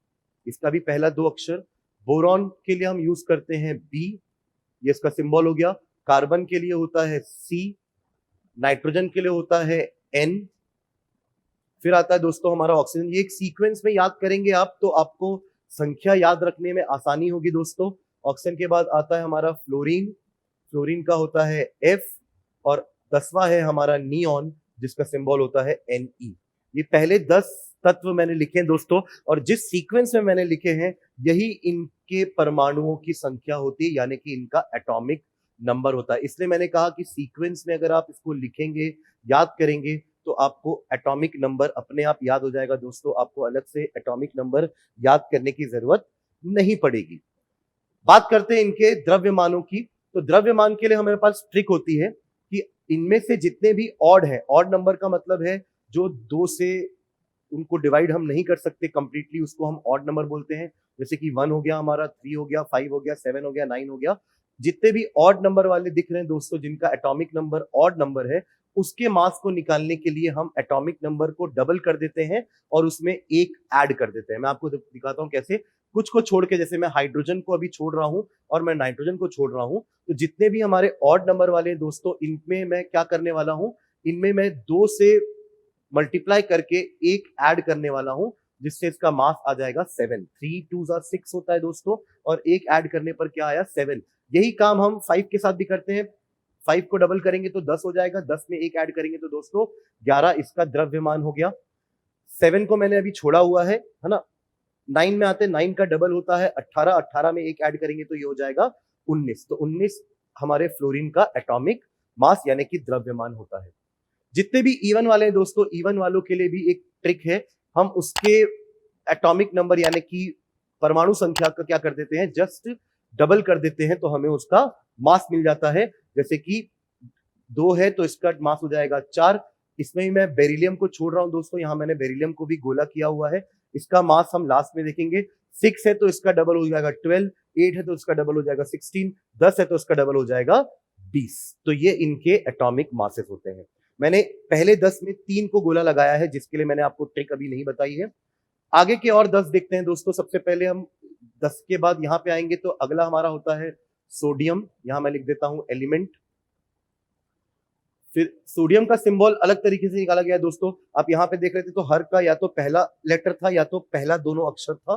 इसका भी पहला 2 अक्षर। बोरॉन के लिए हम यूज करते हैं B, ये इसका सिंबल हो गया। कार्बन के लिए होता है C, नाइट्रोजन के लिए होता है N, फिर आता है दोस्तों हमारा ऑक्सीजन। ये एक सीक्वेंस में याद करेंगे आप तो आपको संख्या याद रखने में आसानी होगी दोस्तों। ऑक्सीजन के बाद आता है हमारा फ्लोरीन, फ्लोरीन का होता है F, और 10वां है हमारा नियॉन, जिसका सिंबल होता है Ne। ये पहले 10 तत्व मैंने लिखे हैं दोस्तों, और जिस सीक्वेंस में मैंने लिखे हैं यही इनके परमाणुओं की संख्या होती है, यानी कि इनका एटॉमिक नंबर होता है। इसलिए मैंने कहा कि सीक्वेंस में अगर आप इसको लिखेंगे, याद करेंगे, तो आपको एटॉमिक नंबर अपने आप याद हो जाएगा दोस्तों। आपको अलग से एटॉमिक नंबर याद करने की जरूरत नहीं पड़ेगी। बात करते हैं इनके द्रव्यमानों की। तो द्रव्यमान के लिए हमारे पास ट्रिक होती है कि इनमें से जितने भी ऑड है, ऑड नंबर का मतलब है जो 2 से उनको डिवाइड हम नहीं कर सकते कंप्लीटली, उसको हम ऑड नंबर बोलते हैं। जैसे कि 1 हो गया हमारा, 3 हो गया, 5 हो गया, 7 हो गया, 9 हो गया। जितने भी ऑड नंबर वाले दिख रहे हैं दोस्तों, जिनका एटॉमिक नंबर ऑड नंबर है, उसके मास को निकालने के लिए हम एटॉमिक नंबर को डबल कर देते हैं और उसमें एक ऐड कर देते हैं। मैं आपको दिखाता हूं कैसे। कुछ को छोड़ के, जैसे मैं हाइड्रोजन को अभी छोड़ रहा हूं और मैं नाइट्रोजन को छोड़ रहा हूं, तो जितने भी हमारे ऑड नंबर वाले दोस्तों, इनमें मैं क्या करने वाला हूं, इनमें मैं 2 से मल्टीप्लाई करके एक ऐड करने वाला हूं, जिससे इसका मास आ जाएगा 7। 3 2 6 होता है दोस्तों, और एक ऐड करने पर क्या आया, 7। यही काम हम 5 के साथ भी करते हैं। 5 को डबल करेंगे तो 10 हो जाएगा, 10 में एक ऐड करेंगे तो दोस्तों 11 इसका द्रव्यमान हो गया। 7 को मैंने अभी छोड़ा हुआ है ना। 9 में आते हैं, 9 का डबल होता है 18, 18 में एक ऐड करेंगे तो ये हो जाएगा 19। तो 19 हमारे फ्लोरीन का एटॉमिक मास यानी कि द्रव्यमान होता है। जितने भी इवन वाले हैं दोस्तों, इवन वालों के लिए भी एक ट्रिक है। हम उसके एटॉमिक नंबर यानी कि परमाणु संख्या का क्या कर देते हैं, जस्ट डबल कर देते हैं, तो हमें उसका मास मिल जाता है। जैसे कि 2 है तो इसका मास हो जाएगा 4। इसमें ही मैं बेरिलियम को छोड़ रहा हूं दोस्तों, यहां मैंने बेरिलियम को भी गोला किया हुआ है। इसका मास हम लास्ट में देखेंगे। 6 है तो इसका डबल हो जाएगा 12, 8 है तो इसका डबल हो जाएगा 16, 10 है तो इसका डबल हो जाएगा 20। तो ये इनके एटॉमिक मासेस होते हैं। मैंने पहले 10 में 3 को गोला लगाया है, जिसके लिए मैंने आपको ट्रिक अभी नहीं बताई है। आगे के और 10 देखते हैं दोस्तों। सबसे पहले हम 10 के बाद यहां पे आएंगे तो अगला हमारा होता है सोडियम। यहां मैं लिख देता हूं एलिमेंट। फिर सोडियम का सिंबल अलग तरीके से निकाला गया है दोस्तों। आप यहाँ पे देख रहे थे तो हर का या तो पहला लेटर था या तो पहला दोनों अक्षर था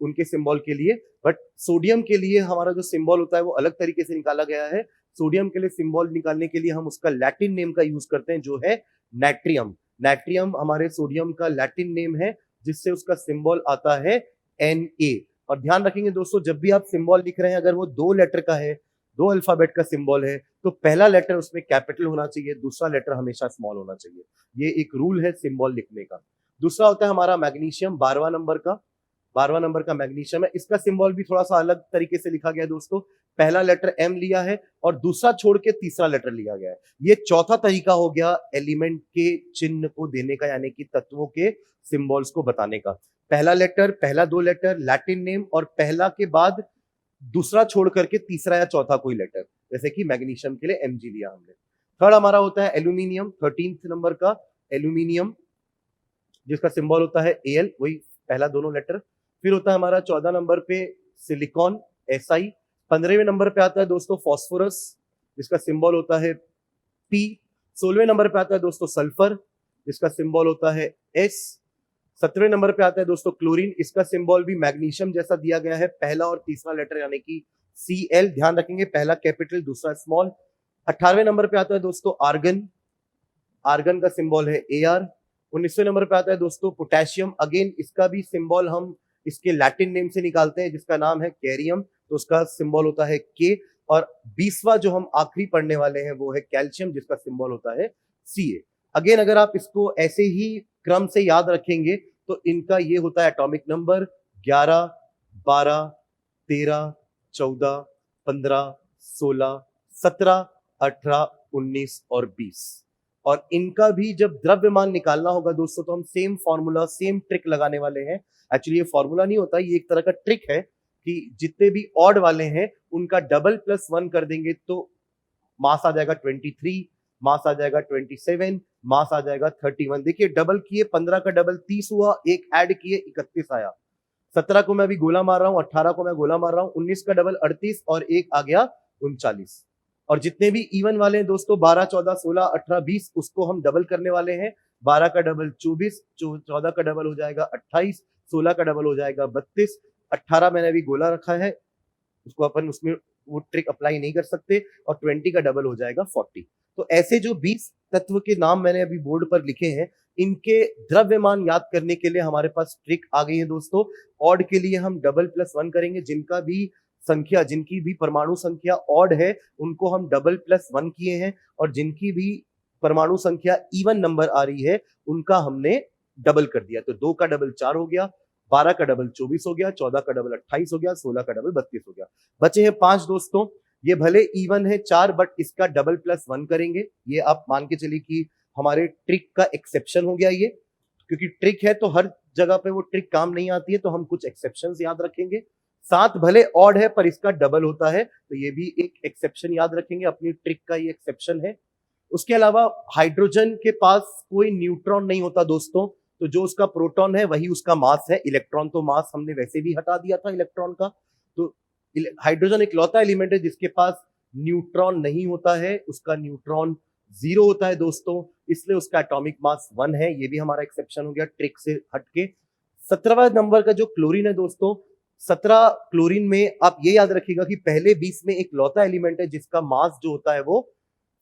उनके सिंबल के लिए। बट सोडियम के लिए हमारा जो सिंबल होता है वो अलग तरीके से निकाला गया है। सोडियम के लिए सिंबल निकालने के लिए हम उसका लैटिन नेम का यूज करते हैं, जो है नाइट्रियम। नाइट्रियम हमारे सोडियम का लैटिन नेम है, जिससे उसका सिंबल आता है Na। और ध्यान रखेंगे दोस्तों, जब भी आप सिंबल लिख रहे हैं, अगर वो 2 लेटर का है, 2 अल्फाबेट का सिंबल है, तो पहला लेटर उसमें कैपिटल होना चाहिए, दूसरा लेटर हमेशा स्मॉल होना चाहिए। ये एक रूल है सिंबल लिखने का। दूसरा होता है हमारा मैग्नीशियम, 12वां नंबर का। 12वां नंबर का मैग्नीशियम है। इसका सिंबल भी थोड़ा सा अलग तरीके से लिखा गया है दोस्तों। पहला लेटर M लिया है और दूसरा छोड़ के तीसरा लेटर लिया गया है। ये चौथा तरीका हो गया एलिमेंट के चिन्ह को देने का, यानी कि तत्वों के सिंबल्स को बताने का। पहला लेटर, पहला 2 लेटर, लैटिन नेम, और पहला के बाद दूसरा छोड़ करके तीसरा या चौथा कोई लेटर, जैसे कि मैग्नीशियम के लिए Mg लिया हमने। थर्ड हमारा होता है एल्यूमिनियम, 13th नंबर का एल्यूमिनियम, जिसका सिंबल होता है Al, वही पहला दोनों लेटर। फिर होता है हमारा 14 नंबर पे सिलिकॉन, Si। 15वें नंबर पे आता है दोस्तों फॉस्फोरस, जिसका सिंबल होता है P। 16वें नंबर पे आता है दोस्तों सल्फर, जिसका सिंबल होता है S। 17वें नंबर पे आता है दोस्तों क्लोरीन, इसका सिंबल भी मैग्नीशियम जैसा दिया गया है, पहला और तीसरा लेटर यानी कि Cl। ध्यान रखेंगे, पहला कैपिटल दूसरा स्मॉल। 18वें नंबर पे आता है दोस्तों आर्गन, आर्गन का सिंबल है Ar। 19वें नंबर पे आता है दोस्तों पोटेशियम, अगेन इसका भी सिंबल हम इसके लैटिन नेम से निकालते हैं, जिसका नाम है कैरियम, तो उसका सिंबल होता है K। और 20वां जो हम आखिरी पढ़ने वाले हैं वो है कैल्शियम, जिसका सिंबल होता है Ca। अगेन अगर आप इसको ऐसे ही क्रम से याद रखेंगे तो इनका ये होता है एटॉमिक नंबर 11, 12, 13, 14, 15, 16, 17, 18, 19 और 20। और इनका भी जब द्रव्यमान निकालना होगा दोस्तों, तो हम सेम फॉर्मूला, सेम ट्रिक लगाने वाले हैं। एक्चुअली ये फॉर्मूला नहीं होता, ये एक तरह का ट्रिक है कि जितने भी ऑड वाले हैं उनका डबल प्लस 1 कर देंगे तो मास आ जाएगा 23, मास आ जाएगा 27, मास आ जाएगा 31। देखिए डबल किए, 15 का डबल 30 हुआ, एक ऐड किए 31 आया। 17 को मैं अभी गोला मार रहा हूं, 18 को मैं गोला मार रहा हूं, 19 का डबल 38 और एक आ गया 39। और जितने भी इवन वाले हैं दोस्तों 12, 14, 16, 18, 20, उसको हम डबल करने वाले हैं। 12 का डबल 24, 14 का डबल हो जाएगा 28, 16 का डबल हो जाएगा 32, 18 मैंने अभी गोला रखा है, उसको अपन उसमें वो ट्रिक अप्लाई नहीं कर सकते, और 20 का डबल हो जाएगा 40। तो ऐसे जो 20 तत्व के नाम मैंने अभी बोर्ड पर लिखे हैं, इनके द्रव्यमान याद करने के लिए हमारे पास ट्रिक आ गई है दोस्तों। ऑड के लिए हम डबल प्लस वन करेंगे, जिनका भी संख्या, जिनकी भी परमाणु संख्या ऑड है उनको हम डबल प्लस वन किए हैं, और जिनकी भी परमाणु संख्या इवन नंबर आ रही है उनका हमने डबल कर दिया। तो 2 का डबल 4 हो गया, 12 का डबल 24 हो गया, 14 का डबल 28 हो गया, 16 का डबल 32 हो गया। बचे हैं 5 दोस्तों। ये भले इवन है 4, बट इसका डबल प्लस वन करेंगे। ये आप मान के चलिए कि हमारे ट्रिक का एक्सेप्शन हो गया ये, क्योंकि ट्रिक है तो हर जगह पे वो ट्रिक काम नहीं आती है, तो हम कुछ एक्सेप्शंस याद रखेंगे। 7 भले ऑड है पर इसका डबल होता है, तो ये भी एक एक्सेप्शन याद रखेंगे, अपनी ट्रिक का ये एक्सेप्शन है। उसके अलावा हाइड्रोजन के पास कोई न्यूट्रॉन नहीं होता दोस्तों, तो जो उसका प्रोटॉन है वही उसका मास है। इलेक्ट्रॉन तो मास हमने वैसे भी हटा दिया था इलेक्ट्रॉन का। तो हाइड्रोजन एक लौता एलिमेंट है जिसके पास न्यूट्रॉन नहीं होता है, उसका न्यूट्रॉन 0 होता है दोस्तों, इसलिए उसका एटॉमिक मास 1 है। ये भी हमारा एक्सेप्शन हो गया ट्रिक से हटके। 17वां नंबर का जो क्लोरीन है दोस्तों, 17 क्लोरीन में आप ये याद रखिएगा कि पहले 20 में एक लौता एलिमेंट है जिसका मास जो होता है वो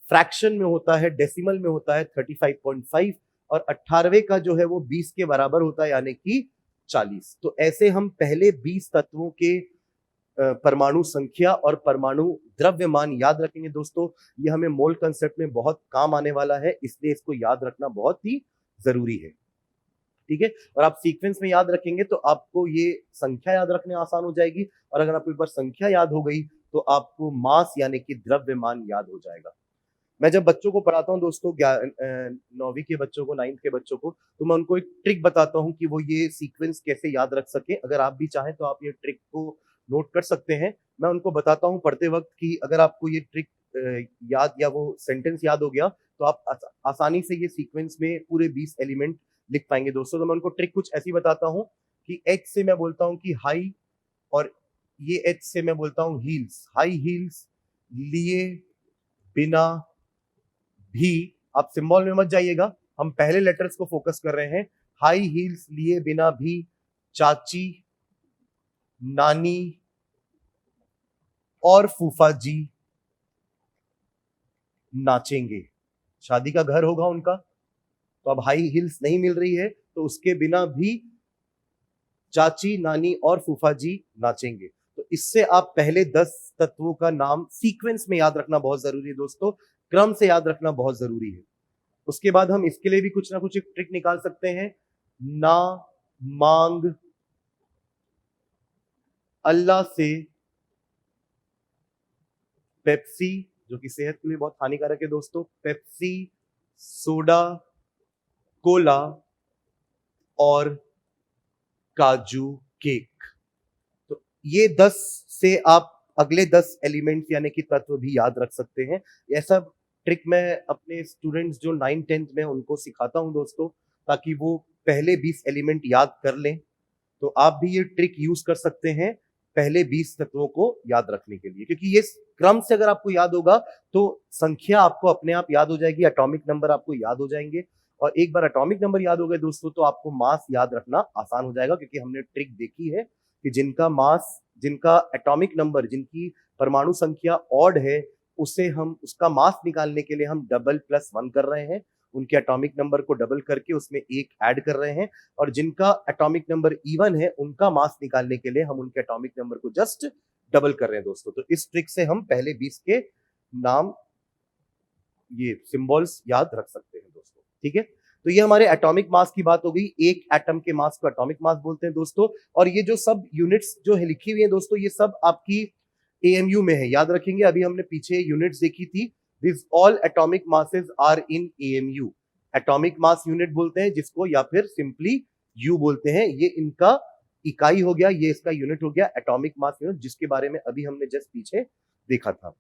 फ्रैक्शन में होता है, डेसिमल में होता है 35.5, और 18वें का जो है वो 20 के बराबर होता है, यानी कि 40। तो ऐसे हम पहले 20 तत्वों के परमाणु संख्या और परमाणु द्रव्यमान याद रखेंगे दोस्तों। ये हमें मोल कंसेप्ट में बहुत काम आने वाला है, इसलिए इसको याद रखना बहुत ही जरूरी है, ठीक है। और आप सीक्वेंस में याद रखेंगे तो आपको ये संख्या याद रखने आसान हो जाएगी, और अगर आपको एक बार संख्या याद हो गई तो आपको मास यानी कि द्रव्यमान याद हो जाएगा। मैं जब बच्चों को पढ़ाता हूँ दोस्तों, 9वीं के बच्चों को, 9th के बच्चों को, तो मैं उनको एक ट्रिक बताता हूँ कि वो ये सीक्वेंस कैसे याद रख सके। अगर आप भी चाहें तो आप ये ट्रिक को नोट कर सकते हैं। मैं उनको बताता हूँ पढ़ते वक्त कि अगर आपको ये ट्रिक याद या वो सेंटेंस याद हो गया तो आप आसानी से ये सीक्वेंस में पूरे 20 एलिमेंट लिख पाएंगे दोस्तों। तो मैं उनको ट्रिक कुछ ऐसी बताता हूँ कि H से मैं बोलता हूँ कि हाई, और ये H से मैं बोलता हूँ हील्स। हाई हील्स लिए बिना भी, आप सिंबल में मत जाइएगा, हम पहले लेटर्स को फोकस कर रहे हैं। हाई हील्स लिए बिना भी चाची, नानी और फूफा जी नाचेंगे। शादी का घर होगा उनका, तो अब हाई हील्स नहीं मिल रही है, तो उसके बिना भी चाची, नानी और फूफा जी नाचेंगे। तो इससे आप पहले 10 तत्वों का नाम सीक्वेंस में याद रखना बहुत जरूरी है दोस्तों, क्रम से याद रखना बहुत जरूरी है। उसके बाद हम इसके लिए भी कुछ ना कुछ एक ट्रिक निकाल सकते हैं। ना मांग अल्लाह से पेप्सी, जो कि सेहत के लिए बहुत हानिकारक है दोस्तों, पेप्सी, सोडा, कोला और काजू केक। तो ये 10 से आप अगले 10 एलिमेंट्स यानी कि तत्व भी याद रख सकते हैं। ऐसा ट्रिक मैं अपने स्टूडेंट्स जो 9th 10th में उनको सिखाता हूं दोस्तों, ताकि वो पहले 20 एलिमेंट याद कर लें। तो आप भी ये ट्रिक यूज कर सकते हैं पहले 20 तत्वों को याद रखने के लिए, क्योंकि ये क्रम से अगर आपको याद होगा तो संख्या आपको अपने आप याद हो जाएगी, एटॉमिक नंबर आपको याद हो जाएंगे, और एक बार एटॉमिक नंबर याद हो गए दोस्तों तो आपको मास याद रखना आसान हो जाएगा, क्योंकि हमने ट्रिक देखी है कि जिनका मास, जिनका एटॉमिक नंबर, जिनकी परमाणु संख्या ऑड है, उसे हम उसका मास निकालने के लिए हम डबल प्लस वन कर रहे हैं, उनके एटॉमिक नंबर को डबल करके उसमें एक ऐड कर रहे हैं, और जिनका एटॉमिक नंबर इवन है उनका मास निकालने के लिए हम उनके एटॉमिक नंबर को जस्ट डबल कर रहे हैं दोस्तों। तो इस ट्रिक से हम पहले 20 के नाम, ये सिंबल्स याद रख सकते हैं दोस्तों, ठीक है। तो ये हमारे एटॉमिक मास की बात हो गई। एक एटम के मास को एटॉमिक मास बोलते हैं दोस्तों, और ये जो सब यूनिट्स जो है लिखी हुई है दोस्तों, ये सब आपकी AMU में है, याद रखेंगे। अभी हमने पीछे यूनिट्स देखी थी, this all atomic masses are in AMU। Atomic mass unit बोलते हैं जिसको, या फिर सिंपली U बोलते हैं। ये इनका इकाई हो गया, ये इसका यूनिट हो गया एटॉमिक मास यूनिट, जिसके बारे में अभी हमने जस्ट पीछे देखा था।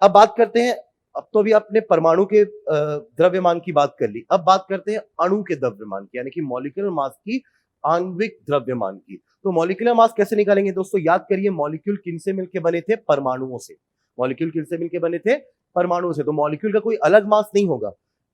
अब बात करते हैं, अब तो अभी आपने परमाणु के द्रव्यमान की बात कर ली, अब बात करते हैं अणु के द्रव्यमान की, यानी कि मॉलिक्यूलर मास की, आणविक द्रव्यमान की। तो मॉलिक्यूलर मास कैसे निकालेंगे दोस्तों? याद करिए, मॉलिक्यूल किनसे मिलकर बने थे? परमाणुओं से। मॉलिक्यूल किनसे मिलकर बने थे? परमाणुओं से। तो मॉलिक्यूल का कोई अलग मास नहीं होगा,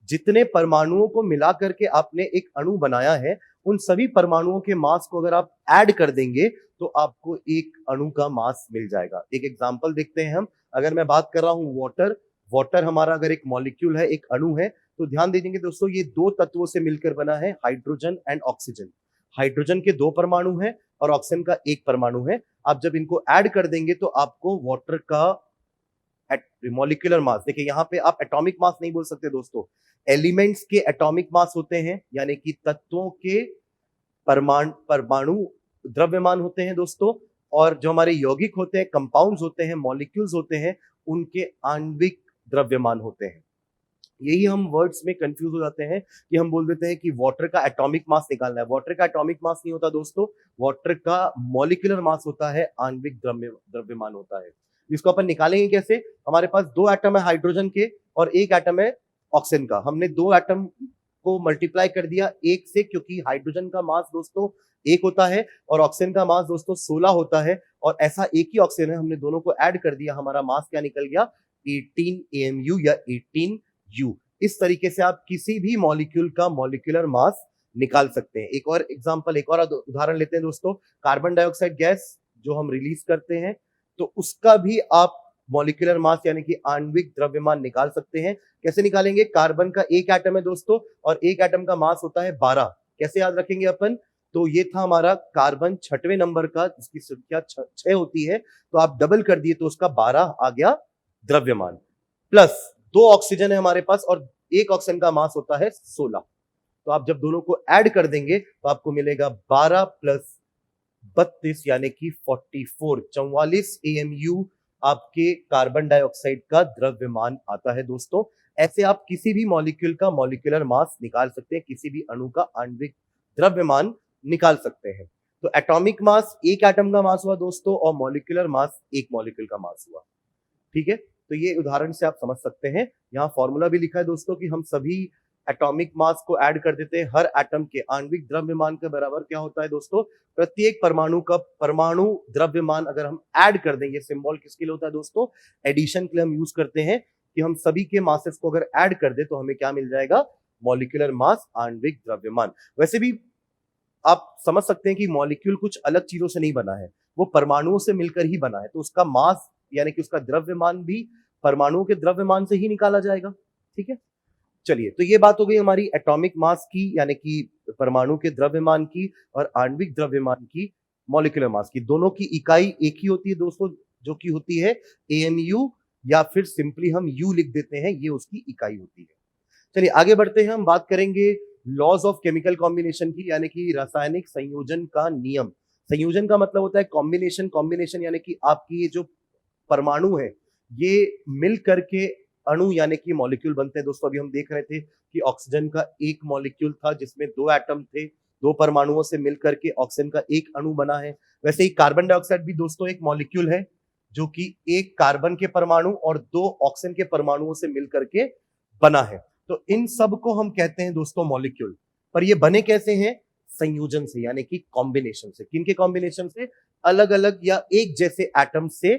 जितने परमाणुओं को मिला करके आपने एक अणु बनाया है, उन सभी परमाणुओं के मास को अगर आप ऐड कर देंगे तो आपको एक अणु का मास मिल जाएगा। एक एग्जांपल देखते हैं हम। अगर मैं बात कर रहा हूं वाटर, वाटर हमारा अगर एक मॉलिक्यूल है, एक अणु है, तो ध्यान दीजिए दोस्तों, ये दो तत्वों से मिलकर बना है, हाइड्रोजन एंड ऑक्सीजन। हाइड्रोजन के 2 परमाणु हैं और ऑक्सीजन का 1 परमाणु है। आप जब इनको ऐड कर देंगे तो आपको वाटर का मॉलिक्यूलर मास, देखिए यहां पे आप एटॉमिक मास नहीं बोल सकते दोस्तों, एलिमेंट्स के एटॉमिक मास होते हैं, यानी कि तत्वों के परमाणु द्रव्यमान होते हैं दोस्तों, और जो हमारे यौगिक होते हैं, कंपाउंड्स होते हैं, मॉलिक्यूल्स होते हैं, उनके आणविक द्रव्यमान होते हैं। यही हम वर्ड्स में कंफ्यूज हो जाते हैं कि हम बोल देते हैं कि वाटर का एटॉमिक मास निकालना है। वाटर का एटॉमिक मास नहीं होता दोस्तों, वाटर का मॉलिक्यूलर मास होता है, आणविक द्रव्यमान होता है। जिसको अपन निकालेंगे कैसे? हमारे पास 2 एटम है हाइड्रोजन के और 1 एटम है ऑक्सीजन का। हमने 2 एटम को मल्टीप्लाई कर दिया 1 से, क्योंकि हाइड्रोजन का मास दोस्तों 1 होता है और ऑक्सीजन का मास दोस्तों 16 होता है, और ऐसा एक ही ऑक्सीजन है, हमने दोनों को ऐड कर दिया, हमारा मास क्या निकल गया? 18 AMU या 18 U। इस तरीके से आप किसी भी मॉलिक्यूल का मॉलिक्यूलर मास निकाल सकते हैं। एक और एग्जांपल, एक और उदाहरण लेते हैं दोस्तों, कार्बन डाइऑक्साइड गैस जो हम रिलीज करते हैं, तो उसका भी आप मॉलिक्यूलर मास यानी कि आणविक द्रव्यमान निकाल सकते हैं। कैसे निकालेंगे? कार्बन का 1 एटम है दोस्तों और 1 एटम का मास होता है 12। कैसे याद रखेंगे अपन? तो ये था हमारा कार्बन 6वें नंबर का, जिसकी संख्या 6 होती है, तो आप डबल कर दिए तो उसका 12 आ गया द्रव्यमान, प्लस 2 ऑक्सीजन है हमारे पास और 1 ऑक्सीजन का मास होता है 16। तो आप जब दोनों को ऐड कर देंगे तो आपको मिलेगा 12 प्लस 32 यानी कि 44 AMU आपके कार्बन डाइऑक्साइड का द्रव्यमान आता है दोस्तों। ऐसे आप किसी भी मॉलिक्यूल का मॉलिक्यूलर मास निकाल सकते हैं, किसी भी अणु का आणविक द्रव्यमान निकाल सकते हैं। तो एटॉमिक मास 1 एटम का मास हुआ दोस्तों और मॉलिक्यूलर मास 1 मॉलिक्यूल का मास हुआ। ठीक है, तो ये उदाहरण से आप समझ सकते हैं। यहाँ फॉर्मूला भी लिखा है दोस्तों कि हम सभी एटॉमिक मास को ऐड कर देते हैं, हर एटम के आणविक द्रव्यमान के बराबर क्या होता है दोस्तों? प्रत्येक परमाणु का परमाणु द्रव्यमान अगर हम ऐड कर देंगे, सिंबल किसके लिए होता है दोस्तों? एडिशन के लिए हम यूज करते हैं कि हम सभी के मासेस को अगर ऐड कर दे तो हमें क्या मिल जाएगा? मॉलिक्यूलर मास, आणविक द्रव्यमान। वैसे भी आप समझ सकते हैं कि मॉलिक्यूल कुछ अलग चीजों से नहीं बना है, वो परमाणुओं से मिलकर ही बना है, तो उसका मास यानी कि उसका द्रव्यमान भी परमाणुओं के द्रव्यमान से ही निकाला जाएगा। ठीक है, चलिए, तो ये बात हो गई हमारी एटॉमिक मास की, यानी कि परमाणु के द्रव्यमान की, और आणविक द्रव्यमान की, मॉलिक्यूलर मास की। दोनों की इकाई एक ही होती है दोस्तों, जो कि होती है AMU, या फिर सिंपली हम U लिख देते हैं, ये उसकी इकाई होती है। चलिए आगे बढ़ते हैं, हम बात करेंगे लॉज ऑफ केमिकल कॉम्बिनेशन की, यानी कि रासायनिक संयोजन का नियम। संयोजन का मतलब होता है कॉम्बिनेशन। कॉम्बिनेशन यानी कि आपकी ये जो परमाणु है ये मिल करके अणु यानी कि मॉलिक्यूल बनते हैं दोस्तों। अभी हम देख रहे थे कि ऑक्सीजन का 1 मॉलिक्यूल था जिसमें 2 एटम थे, 2 परमाणुओं से मिलकर के ऑक्सीजन का 1 अणु बना है। वैसे ही कार्बन डाइऑक्साइड भी दोस्तों एक मॉलिक्यूल है, जो कि 1 कार्बन के परमाणु और 2 ऑक्सीजन के परमाणुओं से मिलकर के बना है। तो इन सब को हम कहते हैं दोस्तों मॉलिक्यूल। पर ये बने कैसे हैं? संयोजन से, यानी कि कॉम्बिनेशन से। किनके कॉम्बिनेशन से? अलग अलग या एक जैसे एटम से,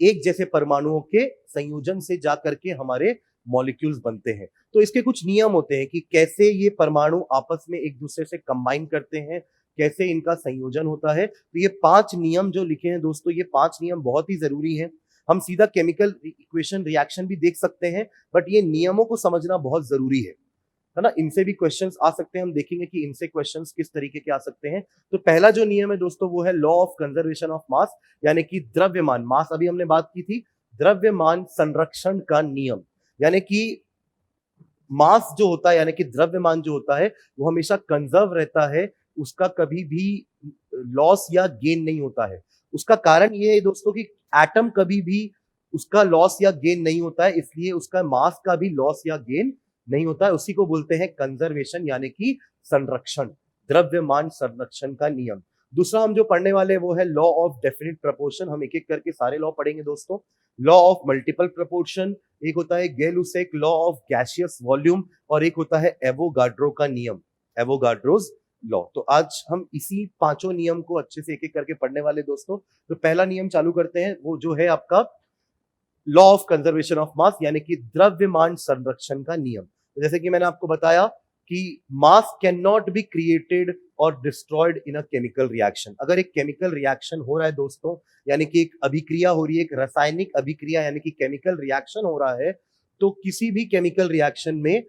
एक जैसे परमाणुओं के संयोजन से जाकर के हमारे मॉलिक्यूल्स बनते हैं। तो इसके कुछ नियम होते हैं कि कैसे ये परमाणु आपस में एक दूसरे से कंबाइन करते हैं, कैसे इनका संयोजन होता है। तो ये 5 नियम जो लिखे हैं दोस्तों, ये 5 नियम बहुत ही जरूरी हैं। हम सीधा केमिकल इक्वेशन रिएक्शन भी देख सकते हैं, बट ये नियमों को समझना बहुत जरूरी है ना। इनसे भी क्वेश्चंस आ सकते हैं, हम देखेंगे कि इनसे क्वेश्चंस किस तरीके के आ सकते हैं। तो पहला जो नियम है दोस्तों वो है लॉ ऑफ कंजर्वेशन ऑफ मास, यानी कि द्रव्यमान, मास अभी हमने बात की थी, द्रव्यमान संरक्षण का नियम। यानी कि मास जो होता है यानी कि द्रव्यमान जो होता है वो हमेशा कंजर्व रहता है, उसका कभी भी लॉस या गेन नहीं होता है। उसका कारण ये है दोस्तों कि एटम कभी भी उसका लॉस या गेन नहीं होता है, इसलिए उसका मास का भी लॉस या गेन नहीं होता है। उसी को बोलते हैं कंजर्वेशन यानी कि संरक्षण, द्रव्यमान संरक्षण का नियम। दूसरा हम जो पढ़ने वाले हैं वो है लॉ ऑफ डेफिनिट प्रपोर्शन। हम एक एक करके सारे लॉ पढ़ेंगे दोस्तों। लॉ ऑफ मल्टीपल प्रपोर्शन, एक होता है गेल-लुसेक लॉ ऑफ गैसियस वॉल्यूम, और एक होता है एवोगाड्रो का नियम, एवोगाड्रोस लॉ। तो आज हम इसी 5 नियम को अच्छे से एक एक करके पढ़ने वाले दोस्तों। तो पहला नियम चालू करते हैं, वो जो है आपका लॉ ऑफ कंजर्वेशन ऑफ मास, यानी कि द्रव्यमान संरक्षण का नियम। तो जैसे कि मैंने आपको बताया कि mass can not be created और destroyed in a chemical reaction. अगर एक केमिकल रिएक्शन हो रहा है दोस्तों, यानी कि एक अभिक्रिया हो रही है, एक रासायनिक अभिक्रिया यानी कि केमिकल रिएक्शन हो रहा है, तो किसी भी केमिकल रिएक्शन में